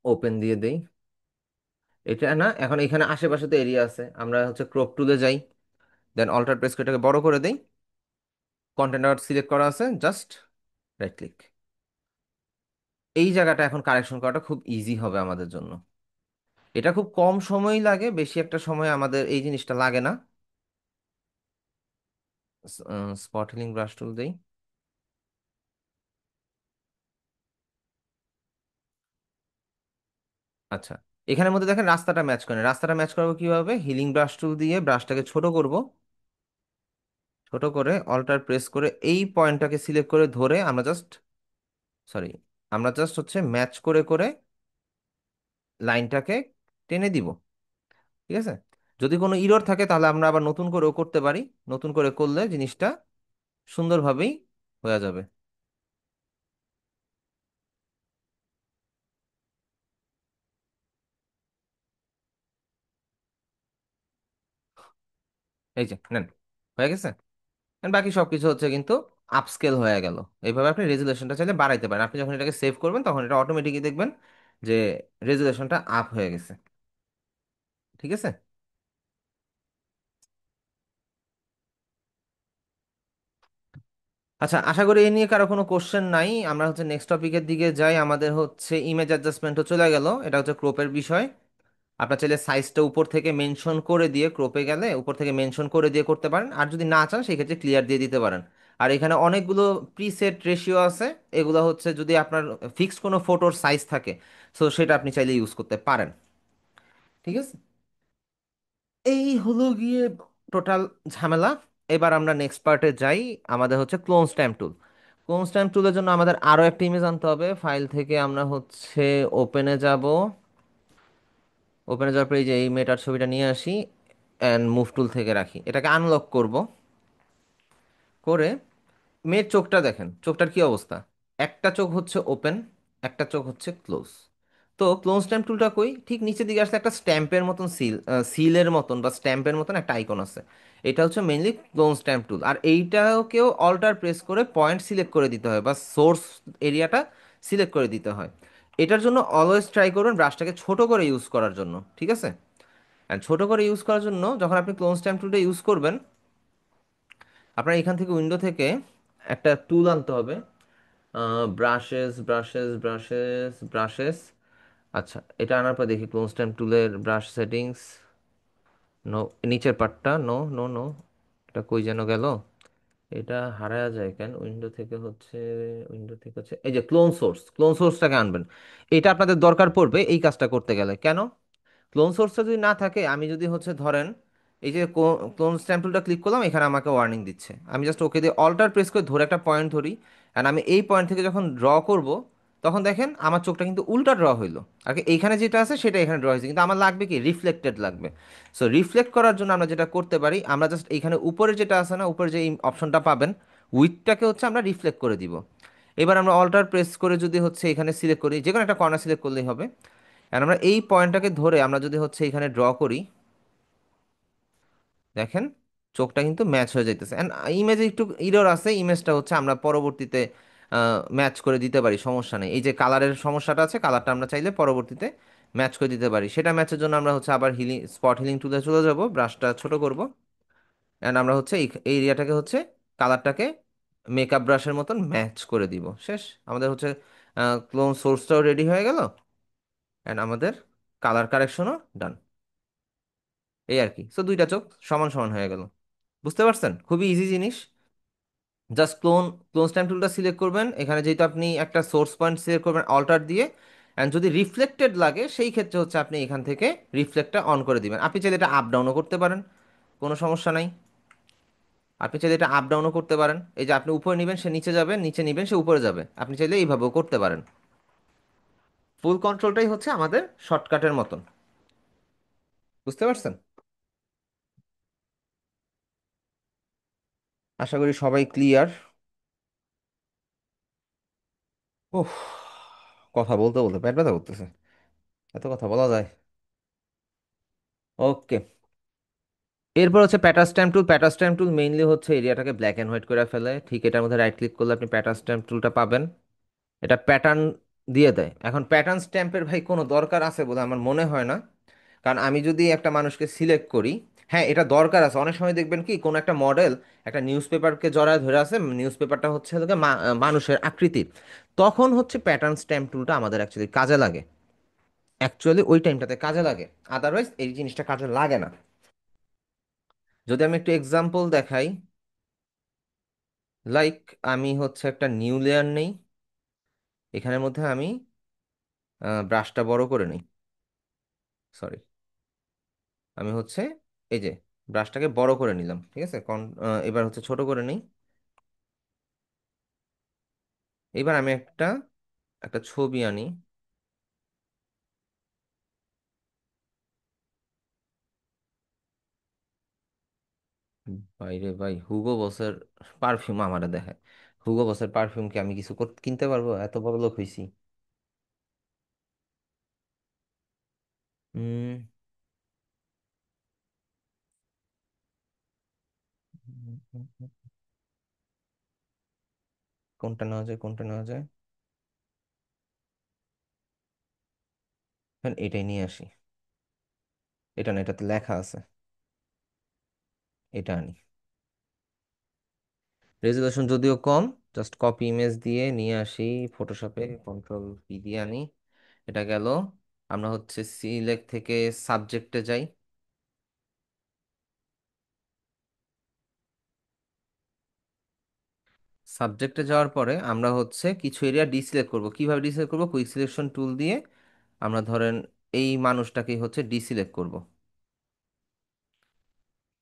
ওপেন দিয়ে দেই। এটা না, এখন এখানে আশেপাশে তো এরিয়া আছে, আমরা হচ্ছে ক্রপ টুলে যাই, দেন অল্টার প্রেস করে এটাকে বড় করে দেই। কন্টেন্ট আউট সিলেক্ট করা আছে, জাস্ট রাইট ক্লিক। এই জায়গাটা এখন কারেকশন করাটা খুব ইজি হবে আমাদের জন্য। এটা খুব কম সময় লাগে, বেশি একটা সময় আমাদের এই জিনিসটা লাগে না। স্পট হিলিং ব্রাশ টুল দেই। আচ্ছা, এখানের মধ্যে দেখেন রাস্তাটা ম্যাচ করে, রাস্তাটা ম্যাচ করবো কিভাবে? হিলিং ব্রাশ টুল দিয়ে ব্রাশটাকে ছোট করব। ছোট করে অল্টার প্রেস করে এই পয়েন্টটাকে সিলেক্ট করে ধরে আমরা জাস্ট, সরি, আমরা জাস্ট হচ্ছে ম্যাচ করে করে লাইনটাকে টেনে দিব। ঠিক আছে? যদি কোনো ইরর থাকে তাহলে আমরা আবার নতুন করেও করতে পারি। নতুন করে করলে জিনিসটা সুন্দরভাবেই হয়ে যাবে। এই যে নেন, হয়ে গেছে। And বাকি সবকিছু হচ্ছে কিন্তু আপস্কেল হয়ে গেল। এইভাবে আপনি রেজুলেশনটা চাইলে বাড়াইতে পারেন। আপনি যখন এটাকে সেভ করবেন তখন এটা অটোমেটিকই দেখবেন যে রেজুলেশনটা আপ হয়ে গেছে। ঠিক আছে? আচ্ছা, আশা করি এই নিয়ে কারো কোনো কোশ্চেন নাই। আমরা হচ্ছে নেক্সট টপিকের দিকে যাই। আমাদের হচ্ছে ইমেজ অ্যাডজাস্টমেন্টও চলে গেল, এটা হচ্ছে ক্রপের বিষয়। আপনার চাইলে সাইজটা উপর থেকে মেনশন করে দিয়ে, ক্রপে গেলে উপর থেকে মেনশন করে দিয়ে করতে পারেন, আর যদি না চান সেই ক্ষেত্রে ক্লিয়ার দিয়ে দিতে পারেন। আর এখানে অনেকগুলো প্রিসেট রেশিও আছে। এগুলো হচ্ছে যদি আপনার ফিক্সড কোনো ফটোর সাইজ থাকে, সো সেটা আপনি চাইলে ইউজ করতে পারেন। ঠিক আছে? এই হলো গিয়ে টোটাল ঝামেলা। এবার আমরা নেক্সট পার্টে যাই। আমাদের হচ্ছে ক্লোন স্ট্যাম্প টুল। ক্লোন স্ট্যাম্প টুলের জন্য আমাদের আরও একটা ইমেজ আনতে হবে। ফাইল থেকে আমরা হচ্ছে ওপেনে যাব। ওপেনে যাওয়ার পরে এই যে এই মেটার ছবিটা নিয়ে আসি, অ্যান্ড মুভ টুল থেকে রাখি, এটাকে আনলক করব। করে মেয়ের চোখটা দেখেন, চোখটার কি অবস্থা। একটা চোখ হচ্ছে ওপেন, একটা চোখ হচ্ছে ক্লোজ। তো ক্লোন স্ট্যাম্প টুলটা কই? ঠিক নিচের দিকে আসলে একটা স্ট্যাম্পের মতন সিলের মতন বা স্ট্যাম্পের মতন একটা আইকন আছে। এটা হচ্ছে মেইনলি ক্লোন স্ট্যাম্প টুল। আর এইটাকেও অল্টার প্রেস করে পয়েন্ট সিলেক্ট করে দিতে হয় বা সোর্স এরিয়াটা সিলেক্ট করে দিতে হয়। এটার জন্য অলওয়েজ ট্রাই করুন ব্রাশটাকে ছোট করে ইউজ করার জন্য। ঠিক আছে? অ্যান্ড ছোট করে ইউজ করার জন্য যখন আপনি ক্লোন স্ট্যাম্প টুলটা ইউজ করবেন, আপনার এখান থেকে উইন্ডো থেকে একটা টুল আনতে হবে। Brushes brushes brushes brushes. আচ্ছা, এটা আনার পর দেখি ক্লোন স্ট্যাম্প টুলের ব্রাশ সেটিংস। নো, নিচের পার্টটা, নো নো নো, এটা কই যেন গেল? এটা হারায়া যায় কেন? উইন্ডো থেকে হচ্ছে এই যে ক্লোন সোর্স, ক্লোন সোর্সটাকে আনবেন। এটা আপনাদের দরকার পড়বে এই কাজটা করতে গেলে। কেন? ক্লোন সোর্সটা যদি না থাকে, আমি যদি হচ্ছে ধরেন এই যে ক্লোন স্ট্যাম্প টুলটা ক্লিক করলাম, এখানে আমাকে ওয়ার্নিং দিচ্ছে, আমি জাস্ট ওকে দিয়ে অল্টার প্রেস করে ধরে একটা পয়েন্ট ধরি, অ্যান্ড আমি এই পয়েন্ট থেকে যখন ড্র করব, তখন দেখেন আমার চোখটা কিন্তু উল্টা ড্র হইলো। আর কি এইখানে যেটা আছে সেটা এখানে ড্র হয়েছে, কিন্তু আমার লাগবে কি? রিফ্লেক্টেড লাগবে। সো রিফ্লেক্ট করার জন্য আমরা যেটা করতে পারি, আমরা জাস্ট এইখানে উপরে যেটা আছে না, উপরে যে অপশনটা পাবেন, উইথটাকে হচ্ছে আমরা রিফ্লেক্ট করে দিব। এবার আমরা অল্টার প্রেস করে যদি হচ্ছে এখানে সিলেক্ট করি, যে কোনো একটা কর্নার সিলেক্ট করলেই হবে। আর আমরা এই পয়েন্টটাকে ধরে আমরা যদি হচ্ছে এখানে ড্র করি, দেখেন চোখটা কিন্তু ম্যাচ হয়ে যাইতেছে। অ্যান্ড ইমেজে একটু ইরর আছে, ইমেজটা হচ্ছে আমরা পরবর্তীতে ম্যাচ করে দিতে পারি, সমস্যা নেই। এই যে কালারের সমস্যাটা আছে, কালারটা আমরা চাইলে পরবর্তীতে ম্যাচ করে দিতে পারি। সেটা ম্যাচের জন্য আমরা হচ্ছে আবার স্পট হিলিং টুলে চলে যাব, ব্রাশটা ছোট করব, অ্যান্ড আমরা হচ্ছে এই এরিয়াটাকে হচ্ছে কালারটাকে মেকআপ ব্রাশের মতন ম্যাচ করে দিব। শেষ। আমাদের হচ্ছে ক্লোন সোর্সটাও রেডি হয়ে গেল, অ্যান্ড আমাদের কালার কারেকশনও ডান। এই আর কি। সো দুইটা চোখ সমান সমান হয়ে গেল। বুঝতে পারছেন? খুবই ইজি জিনিস। জাস্ট ক্লোন স্ট্যাম্প টুলটা সিলেক্ট করবেন, এখানে যেহেতু আপনি একটা সোর্স পয়েন্ট সিলেক্ট করবেন অল্টার দিয়ে, অ্যান্ড যদি রিফ্লেক্টেড লাগে সেই ক্ষেত্রে হচ্ছে আপনি এখান থেকে রিফ্লেক্টটা অন করে দিবেন। আপনি চাইলে এটা আপ ডাউনও করতে পারেন, কোনো সমস্যা নাই। আপনি চাইলে এটা আপ ডাউনও করতে পারেন। এই যে আপনি উপরে নেবেন সে নিচে যাবে, নিচে নেবেন সে উপরে যাবে, আপনি চাইলে এইভাবেও করতে পারেন। ফুল কন্ট্রোলটাই হচ্ছে আমাদের শর্টকাটের মতন। বুঝতে পারছেন? আশা করি সবাই ক্লিয়ার। উফ, কথা বলতে বলতে পেট ব্যথা করতেছে, এত কথা বলা যায়? ওকে, এরপর হচ্ছে pattern stamp tool. Pattern stamp tool mainly হচ্ছে এরিয়াটাকে ব্ল্যাক অ্যান্ড হোয়াইট করে ফেলে। ঠিক এটার মধ্যে রাইট ক্লিক করলে আপনি প্যাটা স্ট্যাম্প টুলটা পাবেন। এটা প্যাটার্ন দিয়ে দেয়। এখন প্যাটার্ন স্ট্যাম্পের ভাই কোনো দরকার আছে বলে আমার মনে হয় না, কারণ আমি যদি একটা মানুষকে সিলেক্ট করি, হ্যাঁ এটা দরকার আছে। অনেক সময় দেখবেন কি কোনো একটা মডেল একটা নিউজ পেপারকে জড়ায় ধরে আছে, নিউজ পেপারটা হচ্ছে হলো মানুষের আকৃতির, তখন হচ্ছে প্যাটার্ন স্ট্যাম্প টুলটা আমাদের অ্যাকচুয়ালি কাজে লাগে। অ্যাকচুয়ালি ওই টাইমটাতে কাজে লাগে, আদারওয়াইজ এই জিনিসটা কাজে লাগে না। যদি আমি একটু এক্সাম্পল দেখাই, লাইক আমি হচ্ছে একটা নিউ লেয়ার নেই, এখানের মধ্যে আমি ব্রাশটা বড় করে নিই, সরি, আমি হচ্ছে এই যে ব্রাশটাকে বড় করে নিলাম, ঠিক আছে। এবার হচ্ছে ছোট করে নিই। এবার আমি একটা একটা ছবি আনি। বাইরে ভাই, হুগো বসের পারফিউম আমারে দেখায়। হুগো বসের পারফিউম কি আমি কিছু কিনতে পারবো? এত বড় লোক হইছি? উম কোনটা নেওয়া যায়, কোনটা নেওয়া যায়? হ্যাঁ এটাই নিয়ে আসি। এটা না, এটাতে লেখা আছে, এটা আনি। রেজুলেশন যদিও কম, জাস্ট কপি ইমেজ দিয়ে নিয়ে আসি, ফটোশপে কন্ট্রোল পি দিয়ে আনি। এটা গেল। আমরা হচ্ছে সিলেক্ট থেকে সাবজেক্টে যাই। সাবজেক্টে যাওয়ার পরে আমরা হচ্ছে কিছু এরিয়া ডিসিলেক্ট করব। কিভাবে ডিসিলেক্ট করব? কুইক সিলেকশন টুল দিয়ে আমরা ধরেন এই মানুষটাকেই হচ্ছে ডিসিলেক্ট করব।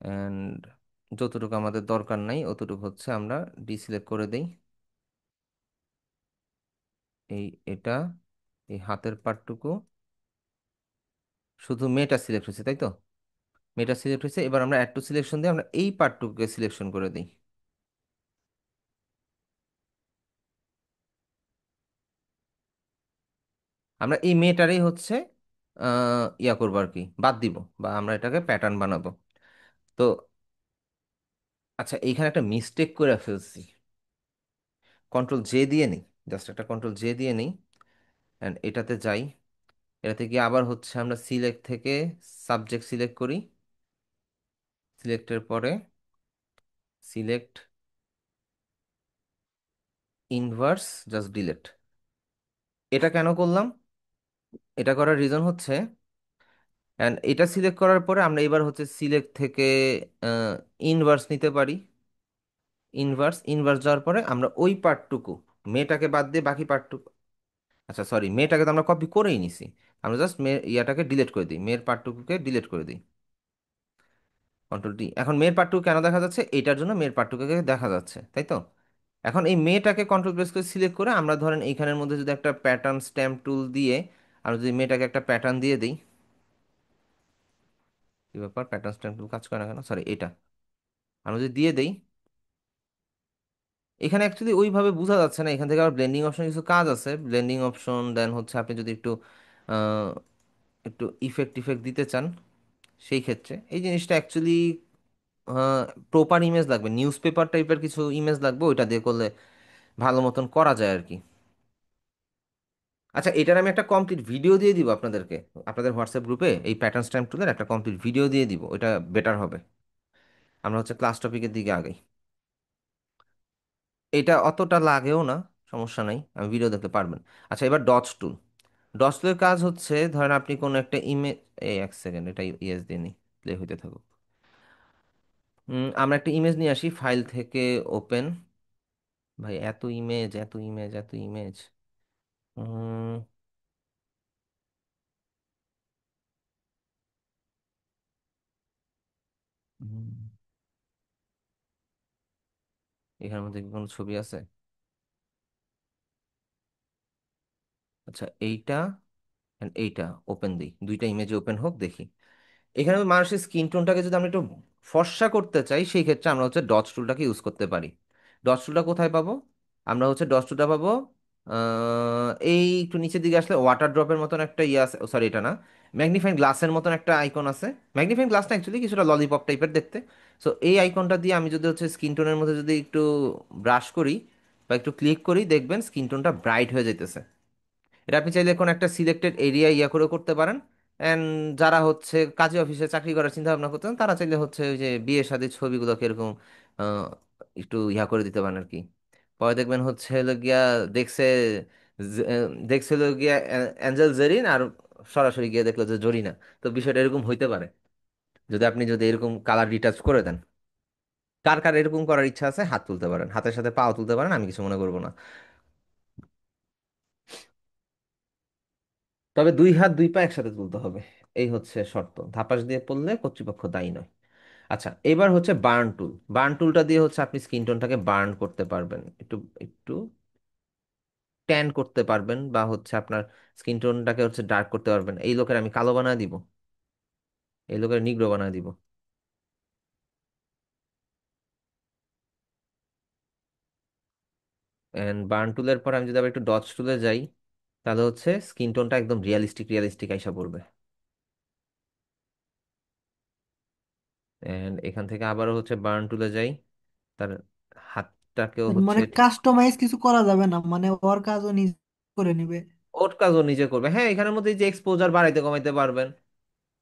অ্যান্ড যতটুকু আমাদের দরকার নাই অতটুকু হচ্ছে আমরা ডিসিলেক্ট করে দেই। এই এটা, এই হাতের পার্টটুকু, শুধু মেয়েটা সিলেক্ট হয়েছে তাই তো? মেয়েটা সিলেক্ট হয়েছে, এবার আমরা অ্যাড টু সিলেকশন দিয়ে আমরা এই পার্টটুকুকে সিলেকশন করে দিই। আমরা এই মেয়েটারই হচ্ছে ইয়া করবো আর কি, বাদ দিব, বা আমরা এটাকে প্যাটার্ন বানাবো। তো আচ্ছা, এইখানে একটা মিস্টেক করে ফেলছি। কন্ট্রোল জে দিয়ে নিই, জাস্ট একটা কন্ট্রোল জে দিয়ে নিই, অ্যান্ড এটাতে যাই। এটাতে গিয়ে আবার হচ্ছে আমরা সিলেক্ট থেকে সাবজেক্ট সিলেক্ট করি। সিলেক্টের পরে সিলেক্ট ইনভার্স, জাস্ট ডিলেট। এটা কেন করলাম? এটা করার রিজন হচ্ছে, অ্যান্ড এটা সিলেক্ট করার পরে আমরা এবার হচ্ছে সিলেক্ট থেকে ইনভার্স নিতে পারি। ইনভার্স, ইনভার্স যাওয়ার পরে আমরা ওই পার্টটুকু, মেয়েটাকে বাদ দিয়ে বাকি পার্টটুকু, আচ্ছা সরি, মেয়েটাকে তো আমরা কপি করেই নিছি, আমরা জাস্ট ইয়াটাকে ডিলিট করে দিই, মেয়ের পার্টটুকুকে ডিলিট করে দিই, কন্ট্রোল ডি। এখন মেয়ের পার্টটুকু কেন দেখা যাচ্ছে? এইটার জন্য মেয়ের পার্টটুকুকে দেখা যাচ্ছে, তাই তো? এখন এই মেয়েটাকে কন্ট্রোল প্রেস করে সিলেক্ট করে আমরা ধরেন এইখানের মধ্যে যদি একটা প্যাটার্ন স্ট্যাম্প টুল দিয়ে আমরা যদি মেয়েটাকে একটা প্যাটার্ন দিয়ে দিই, কি ব্যাপার, প্যাটার্ন স্ট্যাম্প টুল কাজ করে না কেন? সরি, এটা আমরা যদি দিয়ে দেই, এখানে অ্যাকচুয়ালি ওইভাবে বোঝা যাচ্ছে না। এখান থেকে আবার ব্লেন্ডিং অপশন কিছু কাজ আছে, ব্লেন্ডিং অপশন, দেন হচ্ছে আপনি যদি একটু আহ, একটু ইফেক্ট ইফেক্ট দিতে চান, সেই ক্ষেত্রে এই জিনিসটা অ্যাকচুয়ালি প্রপার ইমেজ লাগবে, নিউজ পেপার টাইপের কিছু ইমেজ লাগবে, ওইটা দিয়ে করলে ভালো মতন করা যায় আর কি। আচ্ছা, এটার আমি একটা কমপ্লিট ভিডিও দিয়ে দিব আপনাদেরকে, আপনাদের হোয়াটসঅ্যাপ গ্রুপে এই প্যাটার্ন স্ট্যাম্প টুলের একটা কমপ্লিট ভিডিও দিয়ে দিব, ওটা বেটার হবে। আমরা হচ্ছে ক্লাস টপিকের দিকে আগাই। এটা অতটা লাগেও না, সমস্যা নাই, আমি ভিডিও দেখতে পারবেন। আচ্ছা, এবার ডটস টুল। ডটস টুলের কাজ হচ্ছে ধরেন আপনি কোনো একটা ইমেজ, এই এক সেকেন্ড, এটা ইয়েস দিয়ে নিই, প্লে হইতে থাকুক। আমরা একটা ইমেজ নিয়ে আসি ফাইল থেকে, ওপেন। ভাই এত ইমেজ, এত ইমেজ, এত ইমেজ। এখানের মধ্যে কি কোনো ছবি আছে? আচ্ছা, এইটা and এইটা ওপেন দিই, দুইটা ইমেজে ওপেন হোক দেখি। এখানে মানুষের স্কিন টোনটাকে যদি আমরা একটু ফর্সা করতে চাই, সেই ক্ষেত্রে আমরা হচ্ছে ডটস টুলটাকে ইউজ করতে পারি। ডটস টুলটা কোথায় পাবো? আমরা হচ্ছে ডটস টুলটা পাবো এই একটু নিচের দিকে আসলে ওয়াটার ড্রপের মতন একটা ইয়ে আছে, সরি এটা না, ম্যাগনিফাইং গ্লাসের মতন একটা আইকন আছে। ম্যাগনিফাইং গ্লাসটা অ্যাকচুয়ালি কিছুটা ললিপপ টাইপের দেখতে। সো এই আইকনটা দিয়ে আমি যদি হচ্ছে স্কিন টোনের মধ্যে যদি একটু ব্রাশ করি বা একটু ক্লিক করি, দেখবেন স্কিন টোনটা ব্রাইট হয়ে যেতেছে। এটা আপনি চাইলে কোনো একটা সিলেক্টেড এরিয়া ইয়া করে করতে পারেন। অ্যান্ড যারা হচ্ছে কাজী অফিসে চাকরি করার চিন্তা ভাবনা করতেন, তারা চাইলে হচ্ছে ওই যে বিয়ে শাদীর ছবিগুলোকে এরকম আহ, একটু ইয়া করে দিতে পারেন আর কি। পরে দেখবেন হচ্ছে হলো গিয়া দেখছে, দেখছে হলো গিয়া অ্যাঞ্জেল জেরিন, আর সরাসরি গিয়ে দেখলো যে জরিনা। তো বিষয়টা এরকম হইতে পারে যদি আপনি যদি এরকম কালার রিটাচ করে দেন। কার কার এরকম করার ইচ্ছা আছে হাত তুলতে পারেন, হাতের সাথে পাও তুলতে পারেন, আমি কিছু মনে করবো না। তবে দুই হাত দুই পা একসাথে তুলতে হবে, এই হচ্ছে শর্ত। ধাপাস দিয়ে পড়লে কর্তৃপক্ষ দায়ী নয়। আচ্ছা, এবার হচ্ছে বার্ন টুল। বার্ন টুলটা দিয়ে হচ্ছে আপনি স্কিন টোনটাকে বার্ন করতে পারবেন, একটু একটু ট্যান করতে পারবেন, বা হচ্ছে আপনার স্কিন টোনটাকে হচ্ছে ডার্ক করতে পারবেন। এই লোকের আমি কালো বানায় দিব, এই লোকের নিগ্রো বানায় দিব। এন্ড বার্ন টুলের পর আমি যদি আবার একটু ডটস টুলে যাই, তাহলে হচ্ছে স্কিন টোনটা একদম রিয়ালিস্টিক রিয়ালিস্টিক আইসা পড়বে। এন্ড এখান থেকে আবারও হচ্ছে বার্ন টুলে যাই, তার হাতটাকেও হচ্ছে মানে কাস্টমাইজ কিছু করা যাবে না, মানে ওর কাজও নিজে করে নিবে? ওর কাজও নিজে করবে। হ্যাঁ, এখানের মধ্যে এই যে এক্সপোজার বাড়াইতে কমাইতে পারবেন,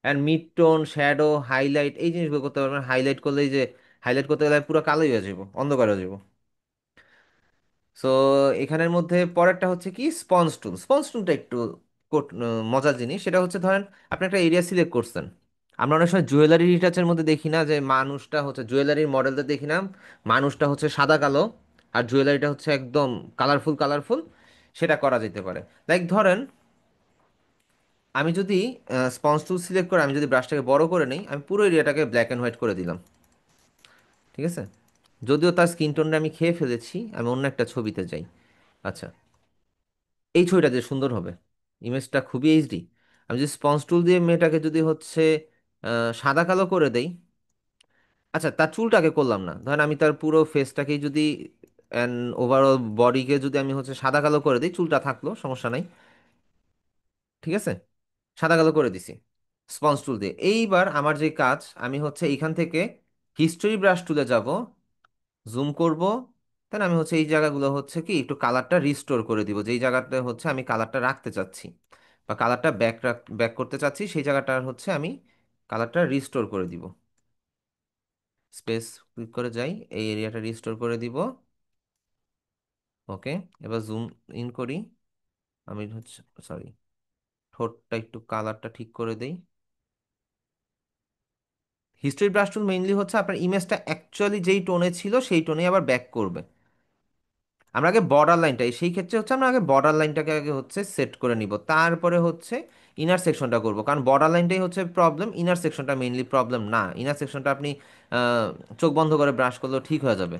and mid tone, shadow, highlight, এই জিনিসগুলো করতে পারবেন। হাইলাইট করলে এই যে হাইলাইট করতে গেলে পুরো কালোই হয়ে যাবো, অন্ধকার হয়ে যাবো। সো এখানের মধ্যে পরেরটা হচ্ছে কি স্পঞ্জ টুল। স্পঞ্জ টুলটা একটু মজার জিনিস। সেটা হচ্ছে ধরেন আপনি একটা এরিয়া সিলেক্ট করছেন। আমরা অনেক সময় জুয়েলারি রিটাচের মধ্যে দেখি না যে মানুষটা হচ্ছে জুয়েলারির মডেলটা দেখি না, মানুষটা হচ্ছে সাদা কালো আর জুয়েলারিটা হচ্ছে একদম কালারফুল কালারফুল। সেটা করা যেতে পারে। লাইক ধরেন আমি যদি স্পঞ্জ টুল সিলেক্ট করে আমি যদি ব্রাশটাকে বড় করে নিই, আমি পুরো এরিয়াটাকে ব্ল্যাক অ্যান্ড হোয়াইট করে দিলাম। ঠিক আছে, যদিও তার স্কিন টোনটা আমি খেয়ে ফেলেছি, আমি অন্য একটা ছবিতে যাই। আচ্ছা, এই ছবিটা যে সুন্দর হবে, ইমেজটা খুবই এইচডি। আমি যদি স্পঞ্জ টুল দিয়ে মেয়েটাকে যদি হচ্ছে সাদা কালো করে দেই, আচ্ছা তার চুলটাকে করলাম না, ধরেন আমি তার পুরো ফেসটাকেই যদি অ্যান্ড ওভারঅল বডিকে যদি আমি হচ্ছে সাদা কালো করে দিই, চুলটা থাকলো সমস্যা নাই। ঠিক আছে, সাদা কালো করে দিছি স্পঞ্জ টুল দিয়ে। এইবার আমার যে কাজ, আমি হচ্ছে এইখান থেকে হিস্টোরি ব্রাশ টুলে যাব, জুম করব। তাহলে আমি হচ্ছে এই জায়গাগুলো হচ্ছে কি একটু কালারটা রিস্টোর করে দিব, যেই জায়গাটা হচ্ছে আমি কালারটা রাখতে চাচ্ছি বা কালারটা ব্যাক করতে চাচ্ছি, সেই জায়গাটা হচ্ছে আমি কালারটা রিস্টোর করে দিব। স্পেস ক্লিক করে যাই, এই এরিয়াটা রিস্টোর করে দিব। ওকে, এবার জুম ইন করি। আমি হচ্ছে, সরি, ঠোঁটটা একটু কালারটা ঠিক করে দেই। হিস্ট্রি ব্রাশ টুল মেইনলি হচ্ছে আপনার ইমেজটা অ্যাকচুয়ালি যেই টোনে ছিল সেই টোনে আবার ব্যাক করবে। আমরা আগে বর্ডার লাইনটা, সেই ক্ষেত্রে হচ্ছে আমরা আগে বর্ডার লাইনটাকে আগে হচ্ছে সেট করে নিব, তারপরে হচ্ছে ইনার সেকশনটা করব। কারণ বর্ডার লাইনটাই হচ্ছে প্রবলেম, ইনার সেকশনটা মেইনলি প্রবলেম না। ইনার সেকশনটা আপনি চোখ বন্ধ করে ব্রাশ করলেও ঠিক হয়ে যাবে।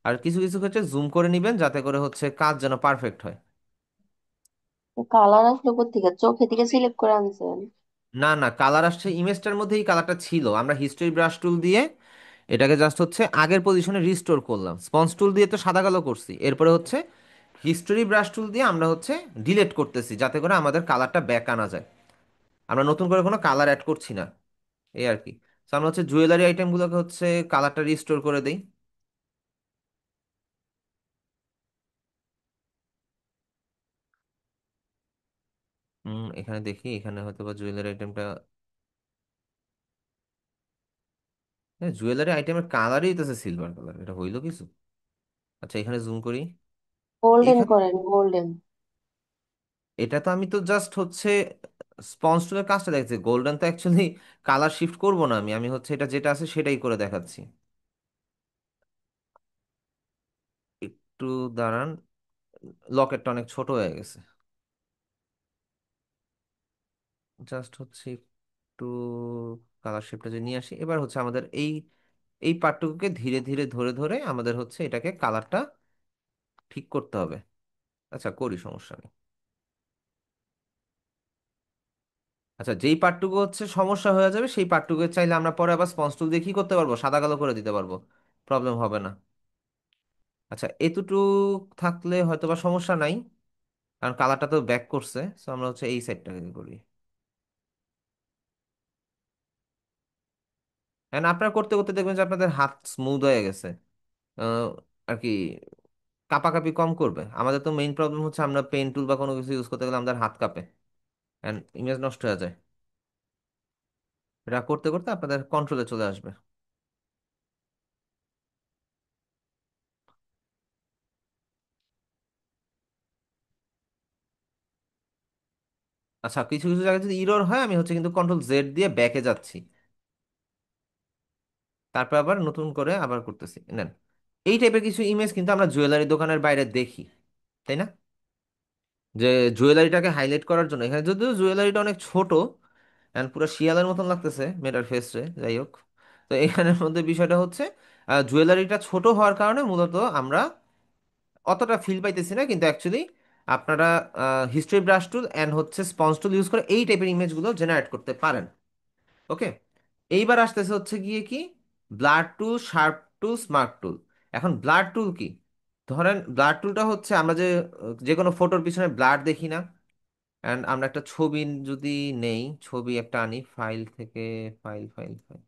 আর কিছু কিছু ক্ষেত্রে জুম করে নেবেন যাতে করে হচ্ছে কাজ যেন পারফেক্ট হয়। কালার আসলো কোথেকে? চোখে থেকে সিলেক্ট করে আনছেন? না না, কালার আসছে ইমেজটার মধ্যেই, কালারটা ছিল। আমরা হিস্ট্রি ব্রাশ টুল দিয়ে এটাকে জাস্ট হচ্ছে আগের পজিশনে রিস্টোর করলাম। স্পঞ্জ টুল দিয়ে তো সাদা কালো করছি, এরপরে হচ্ছে হিস্টোরি ব্রাশ টুল দিয়ে আমরা হচ্ছে ডিলেট করতেছি যাতে করে আমাদের কালারটা ব্যাক আনা যায়। আমরা নতুন করে কোনো কালার অ্যাড করছি না, এই আর কি। তো আমরা হচ্ছে জুয়েলারি আইটেমগুলোকে হচ্ছে কালারটা রিস্টোর করে দেই। এখানে দেখি, এখানে হয়তো বা জুয়েলারি আইটেমটা, হ্যাঁ জুয়েলারি আইটেমের কালারই হইতেছে সিলভার কালার, এটা হইলো কিছু। আচ্ছা এখানে জুম করি। গোল্ডেন এখানে করেন, গোল্ডেন। এটা তো আমি তো জাস্ট হচ্ছে স্পঞ্জ টুলের কাজটা দেখছি, গোল্ডেন তো অ্যাকচুয়ালি কালার শিফট করব না আমি, আমি হচ্ছে এটা যেটা আছে সেটাই করে দেখাচ্ছি। একটু দাঁড়ান, লকেটটা অনেক ছোট হয়ে গেছে। জাস্ট হচ্ছে একটু কালার শিফটটা যে নিয়ে আসি, এবার হচ্ছে আমাদের এই এই পার্টটুকুকে ধীরে ধীরে ধরে ধরে আমাদের হচ্ছে এটাকে কালারটা ঠিক করতে হবে। আচ্ছা করি, সমস্যা নেই। আচ্ছা, যেই পার্টটুকু হচ্ছে সমস্যা হয়ে যাবে সেই পার্টটুকু চাইলে আমরা পরে আবার স্পঞ্জ টুল দিয়ে কি করতে পারবো, সাদা কালো করে দিতে পারবো, প্রবলেম হবে না। আচ্ছা, এতটুক থাকলে হয়তো বা সমস্যা নাই, কারণ কালারটা তো ব্যাক করছে, তো আমরা হচ্ছে এই সাইডটাকে করি। এন্ড আপনারা করতে করতে দেখবেন যে আপনাদের হাত স্মুথ হয়ে গেছে, আহ, আর কি কাঁপাকাঁপি কম করবে। আমাদের তো মেইন প্রবলেম হচ্ছে আমরা পেন টুল বা কোনো কিছু ইউজ করতে গেলে আমাদের হাত কাঁপে এন্ড ইমেজ নষ্ট হয়ে যায়। এটা করতে করতে আপনাদের কন্ট্রোলে চলে আসবে। আচ্ছা, কিছু কিছু জায়গায় যদি ইরর হয় আমি হচ্ছে কিন্তু কন্ট্রোল জেড দিয়ে ব্যাকে যাচ্ছি, তারপর আবার নতুন করে আবার করতেছি। নেন, এই টাইপের কিছু ইমেজ কিন্তু আমরা জুয়েলারি দোকানের বাইরে দেখি, তাই না? যে জুয়েলারিটাকে হাইলাইট করার জন্য, এখানে যদিও জুয়েলারিটা অনেক ছোট এন্ড পুরো শিয়ালের মতন লাগতেছে মেয়েটার ফেসে, যাই হোক। তো এখানের মধ্যে বিষয়টা হচ্ছে জুয়েলারিটা ছোট হওয়ার কারণে মূলত আমরা অতটা ফিল পাইতেছি না, কিন্তু অ্যাকচুয়ালি আপনারা হিস্ট্রি ব্রাশ টুল অ্যান্ড হচ্ছে স্পঞ্জ টুল ইউজ করে এই টাইপের ইমেজগুলো জেনারেট করতে পারেন। ওকে, এইবার আসতেছে হচ্ছে গিয়ে কি, ব্লাড টুল, শার্প টুল, স্মার্ট টুল। এখন ব্লাড টুল কি? ধরেন ব্লাড টুলটা হচ্ছে আমরা যে যে কোনো ফটোর পিছনে ব্লাড দেখি না, অ্যান্ড আমরা একটা ছবি যদি নেই, ছবি একটা আনি ফাইল থেকে, ফাইল ফাইল ফাইল,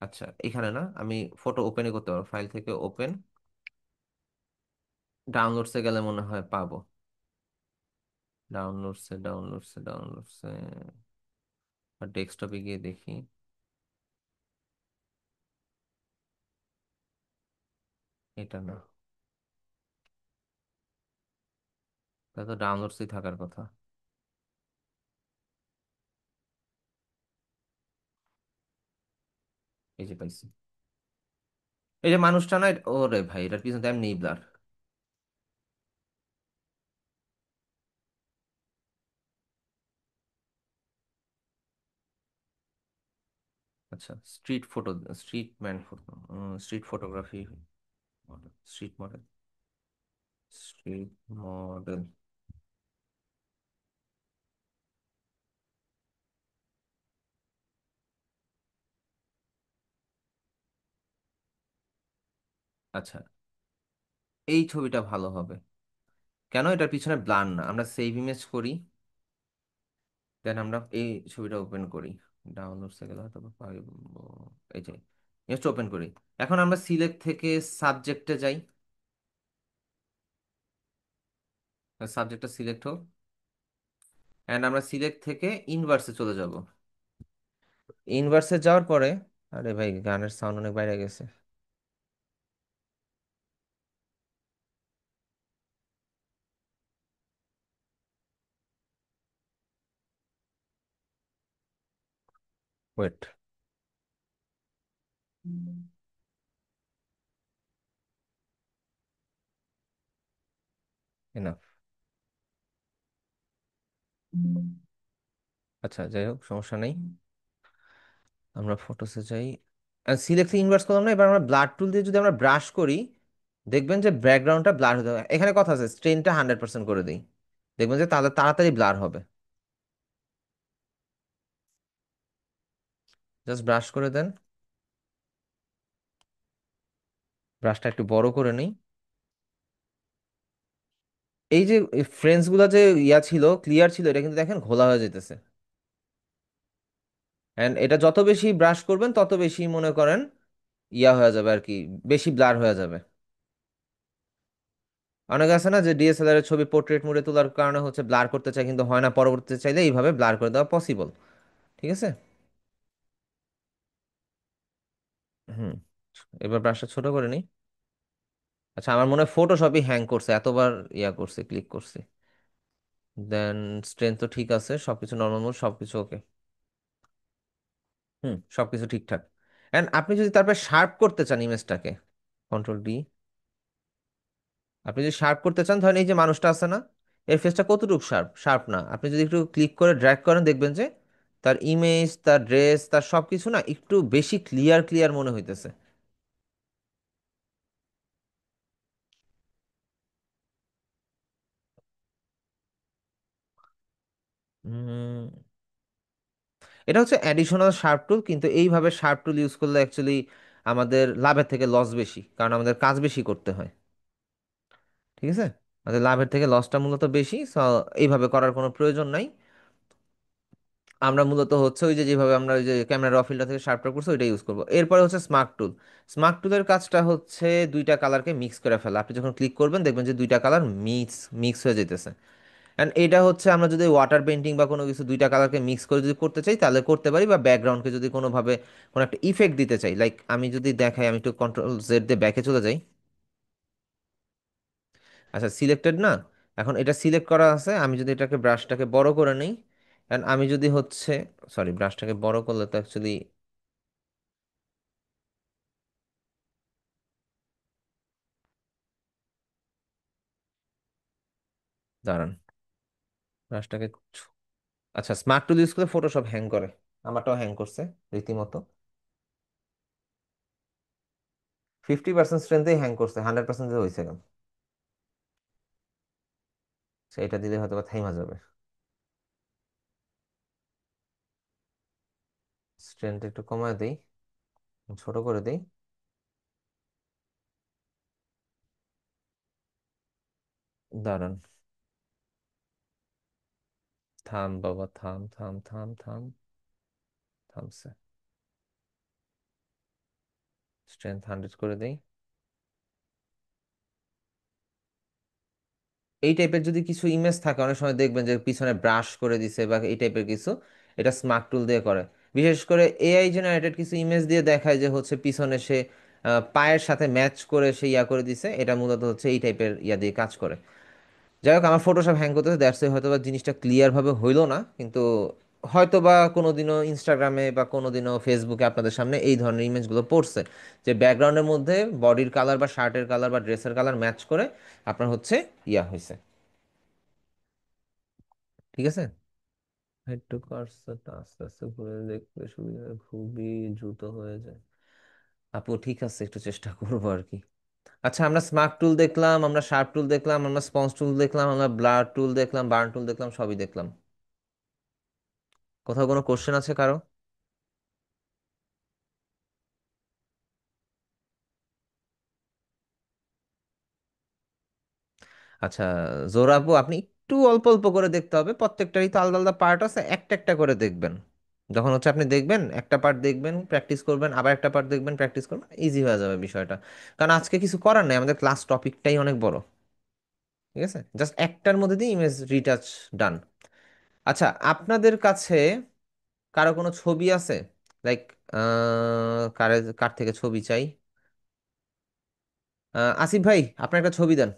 আচ্ছা এখানে না, আমি ফটো ওপেনই করতে পারবো, ফাইল থেকে ওপেন, ডাউনলোডসে গেলে মনে হয় পাবো, ডাউনলোডসে ডাউনলোডসে ডাউনলোডসে, ডেস্কটপে গিয়ে দেখি, এটা না, তা তো ডাউনলোডসই থাকার কথা। এই যে পাইছি, এই যে মানুষটা না, ওরে ভাই এটার পিছনে তো এমনি ব্লার। আচ্ছা, street photo, street man photo, street photography model, street model, street model. আচ্ছা, এই ছবিটা ভালো হবে। কেন? এটার পিছনে ব্লার না, আমরা সেভ ইমেজ করি, দেন আমরা এই ছবিটা ওপেন করি, ডাউনলোডসে গেলে হয়তো বা পাইবো। এই যে ইমেজটা ওপেন করি, এখন আমরা সিলেক্ট থেকে সাবজেক্টে যাই, সাবজেক্টটা সিলেক্ট হোক, অ্যান্ড আমরা সিলেক্ট থেকে ইনভার্সে চলে যাব। ইনভার্সে যাওয়ার পরে, আরে ভাই গানের সাউন্ড অনেক বাইরে গেছে। Wait, enough. আচ্ছা যাই হোক, সমস্যা নেই, আমরা ফটোসে যাই, সিলেক্ট ইনভার্স করলাম না, এবার আমরা ব্লাড টুল দিয়ে যদি আমরা ব্রাশ করি, দেখবেন যে ব্যাকগ্রাউন্ডটা ব্লার হতে হবে। এখানে কথা আছে, স্ট্রেনটা 100% করে দিই, দেখবেন যে তাহলে তাড়াতাড়ি ব্লার হবে। জাস্ট ব্রাশ করে দেন, ব্রাশটা একটু বড় করে নিই। এই যে ফ্রেন্ডস গুলা যে ইয়া ছিল, ক্লিয়ার ছিল, এটা কিন্তু দেখেন ঘোলা হয়ে যেতেছে। এন্ড এটা যত বেশি ব্রাশ করবেন তত বেশি মনে করেন ইয়া হয়ে যাবে আর কি, বেশি ব্লার হয়ে যাবে। অনেকে আছে না যে ডিএসএলআর এর ছবি পোর্ট্রেট মোডে তোলার কারণে হচ্ছে ব্লার করতে চায় কিন্তু হয় না, পরবর্তীতে চাইলে এইভাবে ব্লার করে দেওয়া পসিবল। ঠিক আছে। হুম, এবার ব্রাশটা ছোট করে নিই। আচ্ছা, আমার মনে হয় ফটোশপই হ্যাং করছে, এতবার ইয়া করছে, ক্লিক করছে। দেন স্ট্রেংথ তো ঠিক আছে, সবকিছু নর্মাল মোড, সবকিছু ওকে। হুম, সবকিছু ঠিকঠাক। এন্ড আপনি যদি তারপরে শার্প করতে চান ইমেজটাকে, কন্ট্রোল ডি, আপনি যদি শার্প করতে চান, ধরেন এই যে মানুষটা আছে না, এর ফেসটা কতটুকু শার্প, শার্প না, আপনি যদি একটু ক্লিক করে ড্র্যাগ করেন দেখবেন যে তার ইমেজ, তার ড্রেস, তার সবকিছু না একটু বেশি ক্লিয়ার ক্লিয়ার মনে হইতেছে। উম, এটা হচ্ছে অ্যাডিশনাল শার্প টুল, কিন্তু এইভাবে শার্প টুল ইউজ করলে অ্যাকচুয়ালি আমাদের লাভের থেকে লস বেশি, কারণ আমাদের কাজ বেশি করতে হয়। ঠিক আছে, আমাদের লাভের থেকে লসটা মূলত বেশি, সো এইভাবে করার কোনো প্রয়োজন নাই। আমরা মূলত হচ্ছে ওই যে যেভাবে আমরা ওই যে ক্যামেরা র ফিল্টার থেকে শার্পটা করছি ওইটা ইউজ করবো। এরপরে হচ্ছে স্মার্ট টুল। স্মার্ট টুলের কাজটা হচ্ছে দুইটা কালারকে মিক্স করে ফেলা। আপনি যখন ক্লিক করবেন দেখবেন যে দুইটা কালার মিক্স মিক্স হয়ে যেতেছে। অ্যান্ড এটা হচ্ছে আমরা যদি ওয়াটার পেন্টিং বা কোনো কিছু দুইটা কালারকে মিক্স করে যদি করতে চাই তাহলে করতে পারি, বা ব্যাকগ্রাউন্ডকে যদি কোনোভাবে কোনো একটা ইফেক্ট দিতে চাই, লাইক আমি যদি দেখাই, আমি একটু কন্ট্রোল জেড দিয়ে ব্যাকে চলে যাই। আচ্ছা সিলেক্টেড না, এখন এটা সিলেক্ট করা আছে, আমি যদি এটাকে ব্রাশটাকে বড় করে নিই, অ্যান্ড আমি যদি হচ্ছে, সরি ব্রাশটাকে বড় করলে তো অ্যাকচুয়ালি, দাঁড়ান ব্রাশটাকে, আচ্ছা স্মার্ট টুল ইউজ করলে ফটোশপ হ্যাং করে, আমারটাও হ্যাং করছে রীতিমতো। 50% স্ট্রেংথেই হ্যাং করছে, 100% হয়েছে কেন, সেটা দিলে হয়তো বা থাইমা যাবে। স্ট্রেংথ একটু কমায় দেই, ছোট করে দেই। দাঁড়ান, থাম বাবা থাম থাম থাম থাম, থামছে। স্ট্রেংথ 100 করে দেই। এই টাইপের যদি কিছু ইমেজ থাকে অনেক সময় দেখবেন যে পিছনে ব্রাশ করে দিছে বা এই টাইপের কিছু, এটা স্মার্ট টুল দিয়ে করে। বিশেষ করে এআই জেনারেটেড কিছু ইমেজ দিয়ে দেখায় যে হচ্ছে পিছনে সে পায়ের সাথে ম্যাচ করে সে ইয়া করে দিছে, এটা মূলত হচ্ছে এই টাইপের ইয়া দিয়ে কাজ করে। যাই হোক, আমার ফটোশপ হ্যাং করতেছে, দ্যাটস হয়তো বা জিনিসটা ক্লিয়ার ভাবে হইলো না, কিন্তু হয়তো বা কোনোদিনও ইনস্টাগ্রামে বা কোনোদিনও ফেসবুকে আপনাদের সামনে এই ধরনের ইমেজগুলো পড়ছে, যে ব্যাকগ্রাউন্ডের মধ্যে বডির কালার বা শার্টের কালার বা ড্রেসের কালার ম্যাচ করে আপনার হচ্ছে ইয়া হয়েছে। ঠিক আছে, একটু কার্সরটা আস্তে আস্তে ঘুরে দেখতে সুবিধা, খুবই দ্রুত হয়ে যায়। আপু ঠিক আছে, একটু চেষ্টা করবো আর কি। আচ্ছা, আমরা স্মার্ট টুল দেখলাম, আমরা শার্প টুল দেখলাম, আমরা স্পঞ্জ টুল দেখলাম, আমরা ব্লার টুল দেখলাম, বার্ন টুল দেখলাম, সবই দেখলাম। কোথাও কোনো কোশ্চেন আছে কারো? আচ্ছা জোহরা আপু, আপনি একটু অল্প অল্প করে দেখতে হবে, প্রত্যেকটারই তো আলাদা আলাদা পার্ট আছে, একটা একটা করে দেখবেন। যখন হচ্ছে আপনি দেখবেন, একটা পার্ট দেখবেন প্র্যাকটিস করবেন, আবার একটা পার্ট দেখবেন প্র্যাকটিস করবেন, ইজি হয়ে যাবে বিষয়টা। কারণ আজকে কিছু করার নেই, আমাদের ক্লাস টপিকটাই অনেক বড়। ঠিক আছে, জাস্ট একটার মধ্যে দিয়ে ইমেজ রিটাচ, ডান। আচ্ছা, আপনাদের কাছে কারো কোনো ছবি আছে? লাইক কার কার থেকে ছবি চাই? আসিফ ভাই, আপনার একটা ছবি দেন।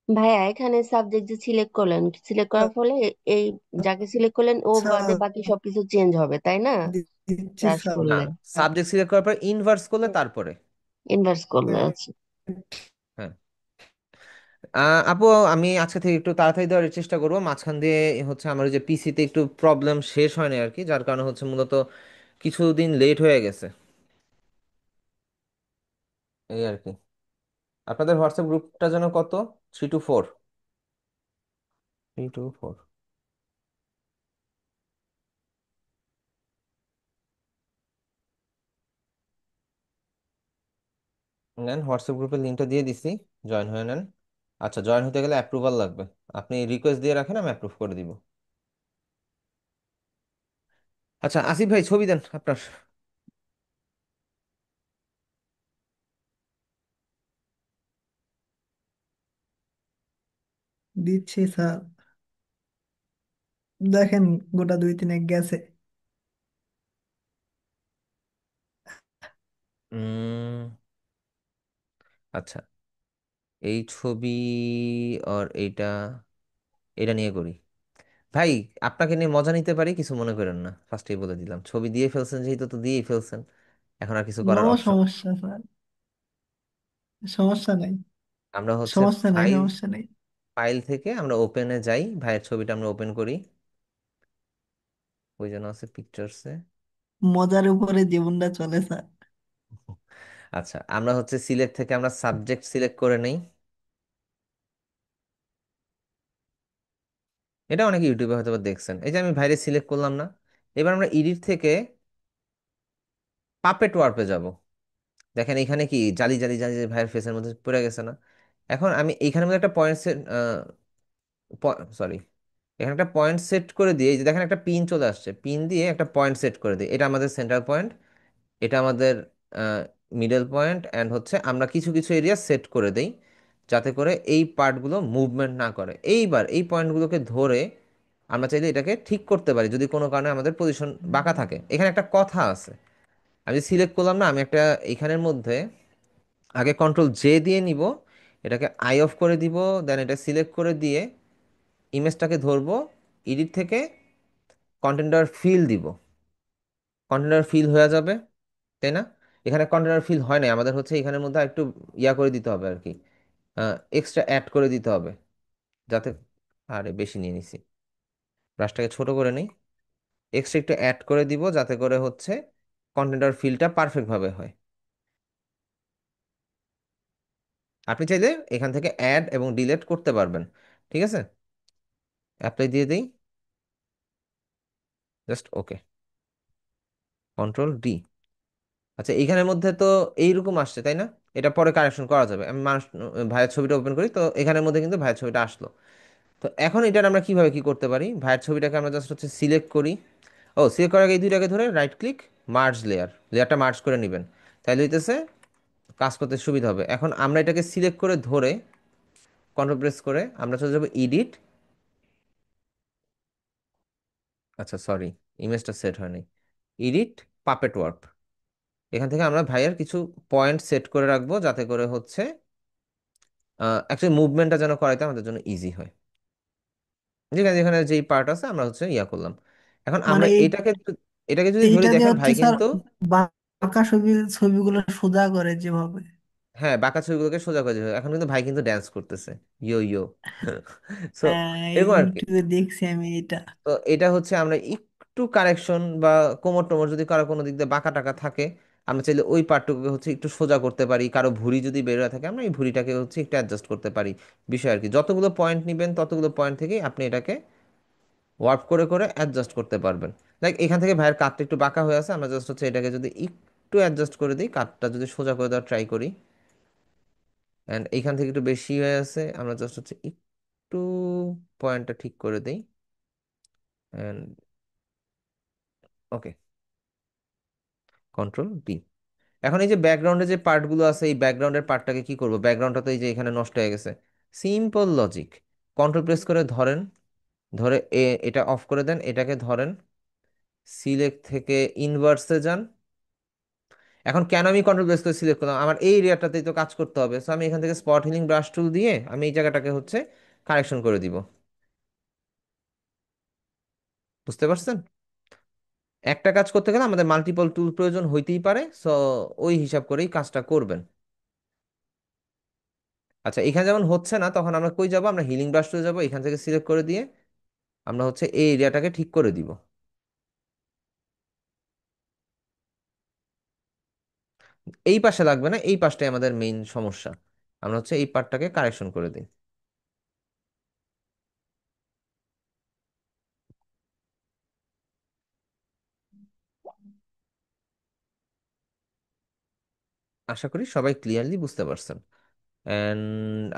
ভাইয়া এখানে সাবজেক্ট যে সিলেক্ট করলেন, সিলেক্ট করার ফলে এই যাকে সিলেক্ট করলেন ও বাদে স্যার বাকি সবকিছু চেঞ্জ হবে তাই না? দিচ্ছি ব্রাশ স্যার। করলে, সাবজেক্ট সিলেক্ট করার পর ইনভার্স করলে তারপরে, ইনভার্স করলে আছে। হ্যাঁ। আপু, আমি আজকে থেকে একটু তাড়াতাড়ি দেওয়ার চেষ্টা করবো, মাঝখান দিয়ে হচ্ছে আমার ওই যে পিসিতে একটু প্রবলেম শেষ হয় না আর কি, যার কারণে হচ্ছে মূলত কিছুদিন লেট হয়ে গেছে, এই আর কি। আপনাদের হোয়াটসঅ্যাপ গ্রুপটা যেন কত? 3 to 4? 3 to 4। নেন, হোয়াটসঅ্যাপ গ্রুপের লিঙ্কটা দিয়ে দিছি, জয়েন হয়ে নেন। আচ্ছা, জয়েন হতে গেলে অ্যাপ্রুভাল লাগবে, আপনি রিকোয়েস্ট দিয়ে রাখেন, আমি অ্যাপ্রুভ করে দিব। আচ্ছা আসিফ ভাই, ছবি দেন আপনার। দিচ্ছি স্যার, দেখেন গোটা 2-3 গেছে। উম, আচ্ছা, এই ছবি আর এইটা, এটা নিয়ে করি। ভাই, আপনাকে নিয়ে মজা নিতে পারি, কিছু মনে করেন না, ফার্স্টেই বলে দিলাম, ছবি দিয়ে ফেলছেন যেহেতু, তো দিয়েই ফেলছেন, এখন আর কিছু নো করার অপশন। সমস্যা স্যার, সমস্যা নাই, আমরা হচ্ছে সমস্যা নাই, ফাইল, সমস্যা নাই। ফাইল থেকে আমরা ওপেনে যাই, ভাইয়ের ছবিটা আমরা ওপেন করি, ওই জন্য আছে পিকচার্সে। মজার উপরে জীবনটা চলে স্যার। আচ্ছা, আমরা হচ্ছে সিলেক্ট থেকে আমরা সাবজেক্ট সিলেক্ট করে নেই, এটা অনেকে ইউটিউবে হয়তো বা দেখছেন। এই যে আমি ভাইরে সিলেক্ট করলাম না, এবার আমরা এডিট থেকে পাপেট ওয়ার্পে যাব। দেখেন এখানে কি জালি জালি জালি জালি ভাইয়ের ফেসের মধ্যে পড়ে গেছে না? এখন আমি এইখানের মধ্যে একটা পয়েন্ট সেট, সরি, এখানে একটা পয়েন্ট সেট করে দিয়ে, এই যে দেখেন একটা পিন চলে আসছে, পিন দিয়ে একটা পয়েন্ট সেট করে দিই, এটা আমাদের সেন্টার পয়েন্ট, এটা আমাদের মিডল পয়েন্ট, অ্যান্ড হচ্ছে আমরা কিছু কিছু এরিয়া সেট করে দেই যাতে করে এই পার্টগুলো মুভমেন্ট না করে। এইবার এই পয়েন্টগুলোকে ধরে আমরা চাইলে এটাকে ঠিক করতে পারি যদি কোনো কারণে আমাদের পজিশন বাঁকা থাকে। এখানে একটা কথা আছে, আমি সিলেক্ট করলাম না, আমি একটা এখানের মধ্যে আগে কন্ট্রোল জে দিয়ে নিব, এটাকে আই অফ করে দিব, দেন এটা সিলেক্ট করে দিয়ে ইমেজটাকে ধরবো, এডিট থেকে কন্টেন্টার ফিল দিব, কন্টেনার ফিল হয়ে যাবে, তাই না? এখানে কন্টেনার ফিল হয় নাই, আমাদের হচ্ছে এখানের মধ্যে একটু ইয়া করে দিতে হবে আর কি, এক্সট্রা অ্যাড করে দিতে হবে যাতে, আরে বেশি নিয়ে নিছি, ব্রাশটাকে ছোট করে নিই, এক্সট্রা একটু অ্যাড করে দিব যাতে করে হচ্ছে কন্টেনার ফিলটা পারফেক্ট ভাবে হয়। আপনি চাইলে এখান থেকে অ্যাড এবং ডিলিট করতে পারবেন, ঠিক আছে? অ্যাপ্লাই দিয়ে দিই, জাস্ট ওকে, কন্ট্রোল ডি। আচ্ছা, এইখানের মধ্যে তো এইরকম আসছে, তাই না? এটা পরে কারেকশন করা যাবে। আমি মানুষ, ভাইয়ের ছবিটা ওপেন করি, তো এখানের মধ্যে কিন্তু ভাইয়ের ছবিটা আসলো। তো এখন এটার আমরা কিভাবে কি করতে পারি, ভাইয়ের ছবিটাকে আমরা জাস্ট হচ্ছে সিলেক্ট করি, ও সিলেক্ট করার আগে এই দুইটাকে ধরে রাইট ক্লিক, মার্জ লেয়ার, লেয়ারটা মার্জ করে নেবেন, তাইলে হইতেছে কাজ করতে সুবিধা হবে। এখন আমরা এটাকে সিলেক্ট করে ধরে কন্ট্রোল প্রেস করে আমরা চলে যাবো এডিট, আচ্ছা সরি, ইমেজটা সেট হয়নি, এডিট, পাপেট ওয়ার্প, এখান থেকে আমরা ভাইয়ের কিছু পয়েন্ট সেট করে রাখবো যাতে করে হচ্ছে অ্যাকচুয়ালি মুভমেন্টটা যেন করাইতে আমাদের জন্য ইজি হয়। যেখানে যেখানে যেই পার্ট আছে আমরা হচ্ছে ইয়া করলাম। এখন মানে আমরা এটাকে যদি ধরি, এইটা দিয়ে দেখেন হচ্ছে ভাই স্যার কিন্তু, বাঁকা ছবিগুলো সোজা করে যেভাবে। হ্যাঁ বাঁকা ছবিগুলোকে সোজা করে দিতে হবে। এখন কিন্তু ভাই কিন্তু ড্যান্স করতেছে, ইয়ো ইয়ো। সো এই এরকম আর কি। ইউটিউবে দেখছি আমি এটা। তো এটা হচ্ছে আমরা একটু কারেকশন বা কোমর টোমর যদি কারো কোনো দিক দিয়ে বাঁকা টাকা থাকে, আমরা চাইলে ওই পার্টটুকুকে হচ্ছে একটু সোজা করতে পারি। কারো ভুঁড়ি যদি বের হয়ে থাকে আমরা এই ভুঁড়িটাকে হচ্ছে একটু অ্যাডজাস্ট করতে পারি, বিষয় আর কি। যতগুলো পয়েন্ট নেবেন ততগুলো পয়েন্ট থেকেই আপনি এটাকে ওয়ার্প করে করে অ্যাডজাস্ট করতে পারবেন। লাইক এখান থেকে ভাইয়ের কাটটা একটু বাঁকা হয়ে আছে, আমরা জাস্ট হচ্ছে এটাকে যদি একটু অ্যাডজাস্ট করে দিই, কাটটা যদি সোজা করে দেওয়ার ট্রাই করি, অ্যান্ড এইখান থেকে একটু বেশি হয়ে আছে, আমরা জাস্ট হচ্ছে একটু পয়েন্টটা ঠিক করে দিই, অ্যান্ড ওকে, কন্ট্রোল ডি। এখন এই যে ব্যাকগ্রাউন্ডে যে পার্টগুলো আছে, এই ব্যাকগ্রাউন্ডের পার্টটাকে কি করবো, ব্যাকগ্রাউন্ডটা তো এই যে এখানে নষ্ট হয়ে গেছে, সিম্পল লজিক, কন্ট্রোল প্রেস করে ধরেন, ধরে এটা অফ করে দেন, এটাকে ধরেন, সিলেক্ট থেকে ইনভার্সে যান। এখন কেন আমি কন্ট্রোল প্রেস করে সিলেক্ট করলাম, আমার এই এরিয়াটাতেই তো কাজ করতে হবে, সো আমি এখান থেকে স্পট হিলিং ব্রাশ টুল দিয়ে আমি এই জায়গাটাকে হচ্ছে কারেকশন করে দিব। বুঝতে পারছেন? একটা কাজ করতে গেলে আমাদের মাল্টিপল টুল প্রয়োজন হইতেই পারে, সো ওই হিসাব করেই কাজটা করবেন। আচ্ছা, এখানে যেমন হচ্ছে না, তখন আমরা কই যাব, আমরা হিলিং ব্রাশ টুলে যাবো, এখান থেকে সিলেক্ট করে দিয়ে আমরা হচ্ছে এই এরিয়াটাকে ঠিক করে দিব। এই পাশে লাগবে না, এই পাশটাই আমাদের মেইন সমস্যা, আমরা হচ্ছে এই পার্টটাকে কারেকশন করে দিই। আশা করি সবাই ক্লিয়ারলি বুঝতে পারছেন। অ্যান্ড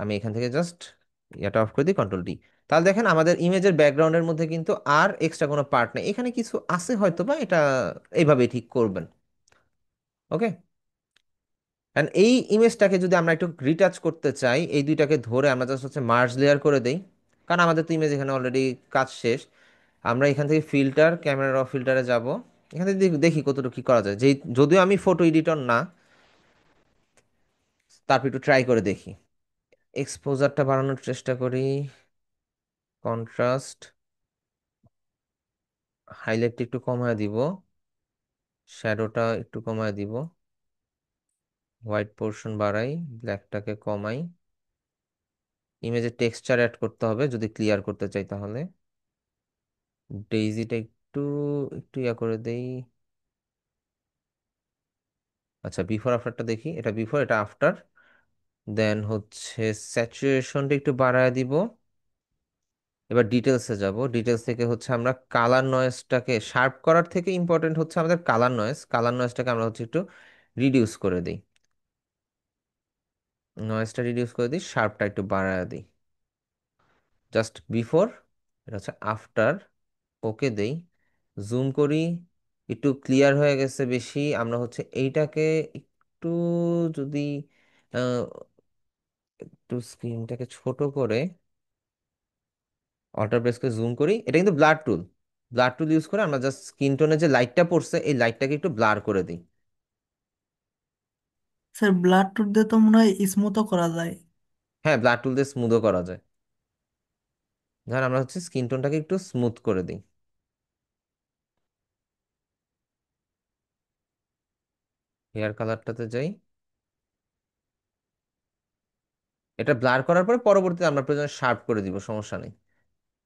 আমি এখান থেকে জাস্ট এটা অফ করে দিই, কন্ট্রোল ডি। তাহলে দেখেন আমাদের ইমেজের ব্যাকগ্রাউন্ডের মধ্যে কিন্তু আর এক্সট্রা কোনো পার্ট নেই, এখানে কিছু আছে হয়তো বা, এটা এইভাবে ঠিক করবেন। ওকে, অ্যান্ড এই ইমেজটাকে যদি আমরা একটু রিটাচ করতে চাই, এই দুইটাকে ধরে আমরা জাস্ট হচ্ছে মার্জ লেয়ার করে দেই, কারণ আমাদের তো ইমেজ এখানে অলরেডি কাজ শেষ। আমরা এখান থেকে ফিল্টার, ক্যামেরা র ফিল্টারে যাব, এখান থেকে দেখি কতটুকু কি করা যায়, যে যদিও আমি ফটো এডিটর না, তারপর একটু ট্রাই করে দেখি। এক্সপোজারটা বাড়ানোর চেষ্টা করি, কন্ট্রাস্ট, হাইলাইটটা একটু কমায় দিব, শ্যাডোটা একটু কমায় দিব, হোয়াইট পোর্শন বাড়াই, ব্ল্যাকটাকে কমাই, ইমেজে টেক্সচার অ্যাড করতে হবে যদি ক্লিয়ার করতে চাই তাহলে, ডেইজিটা একটু একটু ইয়া করে দেই। আচ্ছা, বিফোর আফটারটা দেখি, এটা বিফোর এটা আফটার, দেন হচ্ছে স্যাচুরেশনটা একটু বাড়ায় দিব। এবার ডিটেলসে যাব, ডিটেলস থেকে হচ্ছে আমরা কালার নয়েজটাকে শার্প করার থেকে ইম্পর্টেন্ট হচ্ছে আমাদের কালার নয়েজ, কালার নয়েজটাকে আমরা হচ্ছে একটু রিডিউস করে দিই। নয়েজটা রিডিউস করে দিই, শার্পটা একটু বাড়ায় দিই, জাস্ট বিফোর, এটা হচ্ছে আফটার। ওকে দেই, জুম করি, একটু ক্লিয়ার হয়ে গেছে বেশি। আমরা হচ্ছে এইটাকে একটু যদি আহ, একটু স্ক্রিনটাকে ছোট করে অল্টার প্রেস করে জুম করি, এটা কিন্তু ব্লার টুল। ব্লার টুল ইউজ করে আমরা জাস্ট স্কিন টোনে যে লাইটটা পড়ছে এই লাইটটাকে একটু ব্লার করে দিই। স্যার ব্লাড টুথ দিয়ে তো মনে হয় স্মুথও করা যায়। হ্যাঁ, ব্লার টুল দিয়ে স্মুথও করা যায়। ধর আমরা হচ্ছে স্কিন টোনটাকে একটু স্মুথ করে দিই। হেয়ার কালারটাতে যাই, এটা ব্লার করার পরে পরবর্তীতে আমরা প্রয়োজনে শার্প করে দিব, সমস্যা নেই।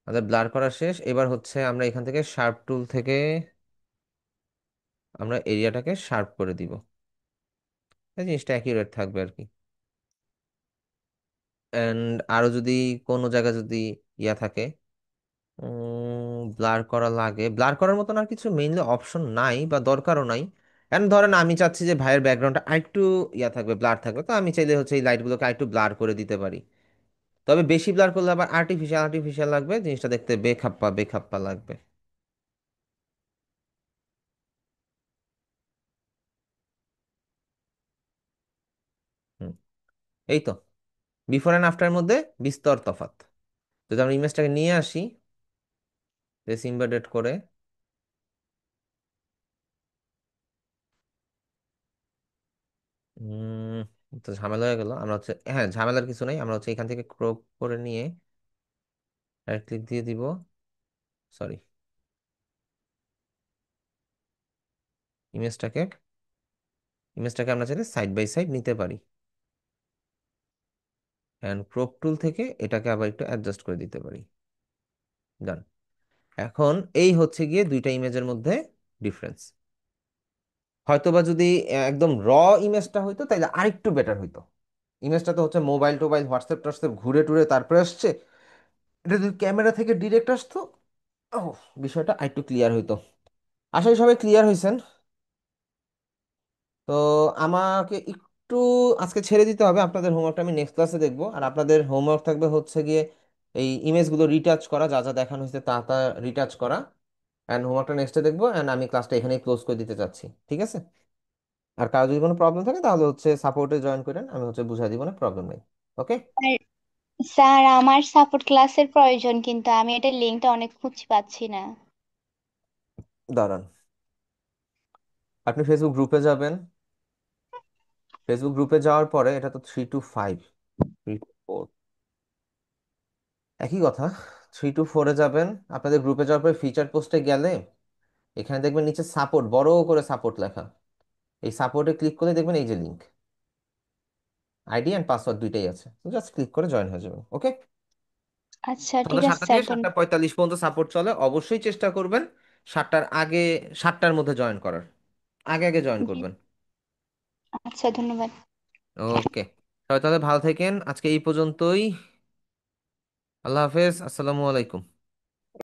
আমাদের ব্লার করা শেষ, এবার হচ্ছে আমরা এখান থেকে শার্প টুল থেকে আমরা এরিয়াটাকে শার্প করে দিব। এই জিনিসটা অ্যাকিউরেট থাকবে আর কি। অ্যান্ড আরো যদি কোনো জায়গা যদি ইয়া থাকে, ব্লার করা লাগে, ব্লার করার মতন আর কিছু মেইনলি অপশন নাই বা দরকারও নাই। এখন ধরেন আমি চাচ্ছি যে ভাইয়ের ব্যাকগ্রাউন্ডটা আরেকটু ইয়া থাকবে, ব্লার থাকবে, তো আমি চাইলে হচ্ছে এই লাইটগুলোকে আরেকটু ব্লার করে দিতে পারি। তবে বেশি ব্লার করলে আবার আর্টিফিশিয়াল আর্টিফিশিয়াল লাগবে, জিনিসটা দেখতে বেখাপ্পা বেখাপ্পা লাগবে। হুম, এই তো বিফোর অ্যান্ড আফটারের মধ্যে বিস্তর তফাৎ। যদি আমরা ইমেজটাকে নিয়ে আসি রেস ইমবেডেড করে, উম তো ঝামেলা হয়ে গেল। আমরা হচ্ছে, হ্যাঁ ঝামেলার কিছু নেই, আমরা হচ্ছে এখান থেকে ক্রপ করে নিয়ে রাইট ক্লিক দিয়ে দিব, সরি, ইমেজটাকে ইমেজটাকে আমরা চাইলে সাইড বাই সাইড নিতে পারি। অ্যান্ড ক্রপ টুল থেকে এটাকে আবার একটু অ্যাডজাস্ট করে দিতে পারি। ডান। এখন এই হচ্ছে গিয়ে দুইটা ইমেজের মধ্যে ডিফারেন্স। হয়তোবা যদি একদম র ইমেজটা হইতো তাইলে আরেকটু বেটার হইতো। ইমেজটা তো হচ্ছে মোবাইল টোবাইল হোয়াটসঅ্যাপ টোয়াটসঅ্যাপ ঘুরে টুরে তারপরে আসছে, এটা যদি ক্যামেরা থেকে ডিরেক্ট আসতো, ও বিষয়টা আরেকটু ক্লিয়ার হইতো। আশা করি সবাই ক্লিয়ার হয়েছেন। তো আমাকে একটু আজকে ছেড়ে দিতে হবে, আপনাদের হোমওয়ার্কটা আমি নেক্সট ক্লাসে দেখবো। আর আপনাদের হোমওয়ার্ক থাকবে হচ্ছে গিয়ে এই ইমেজগুলো রিটাচ করা, যা যা দেখানো হয়েছে তা তা রিটাচ করা। অ্যান্ড হোমওয়ার্কটা নেক্সটে দেখবো, অ্যান্ড আমি ক্লাসটা এখানেই ক্লোজ করে দিতে চাচ্ছি, ঠিক আছে? আর কারো যদি কোনো প্রবলেম থাকে তাহলে হচ্ছে সাপোর্টে জয়েন করেন, আমি হচ্ছে বুঝাই দিব, না প্রবলেম নেই। ওকে, আর স্যার আমার সাপোর্ট ক্লাসের প্রয়োজন, কিন্তু আমি এটার লিঙ্কটা অনেক খুঁজে পাচ্ছি না। দাঁড়ান, আপনি ফেসবুক গ্রুপে যাবেন। ফেসবুক গ্রুপে যাওয়ার পরে এটা তো 3 to 5, 3 to 4 একই কথা। 3 to 4-এ যাবেন, আপনাদের গ্রুপে যাওয়ার পরে ফিচার পোস্টে গেলে এখানে দেখবেন নিচে সাপোর্ট, বড় করে সাপোর্ট লেখা। এই সাপোর্টে ক্লিক করলে দেখবেন এই যে লিঙ্ক, আইডি অ্যান্ড পাসওয়ার্ড দুইটাই আছে, জাস্ট ক্লিক করে জয়েন হয়ে যাবেন। ওকে, আচ্ছা সন্ধ্যা ঠিক আছে 7টা স্যার, থেকে 7টা 45 পর্যন্ত সাপোর্ট চলে, অবশ্যই চেষ্টা করবেন 7টার আগে, 7টার মধ্যে জয়েন করার, আগে আগে জয়েন জি। করবেন। আচ্ছা ধন্যবাদ। ওকে, সবাই তাহলে ভালো থাকেন, আজকে এই পর্যন্তই। আল্লাহ হাফেজ, আসসালামু আলাইকুম।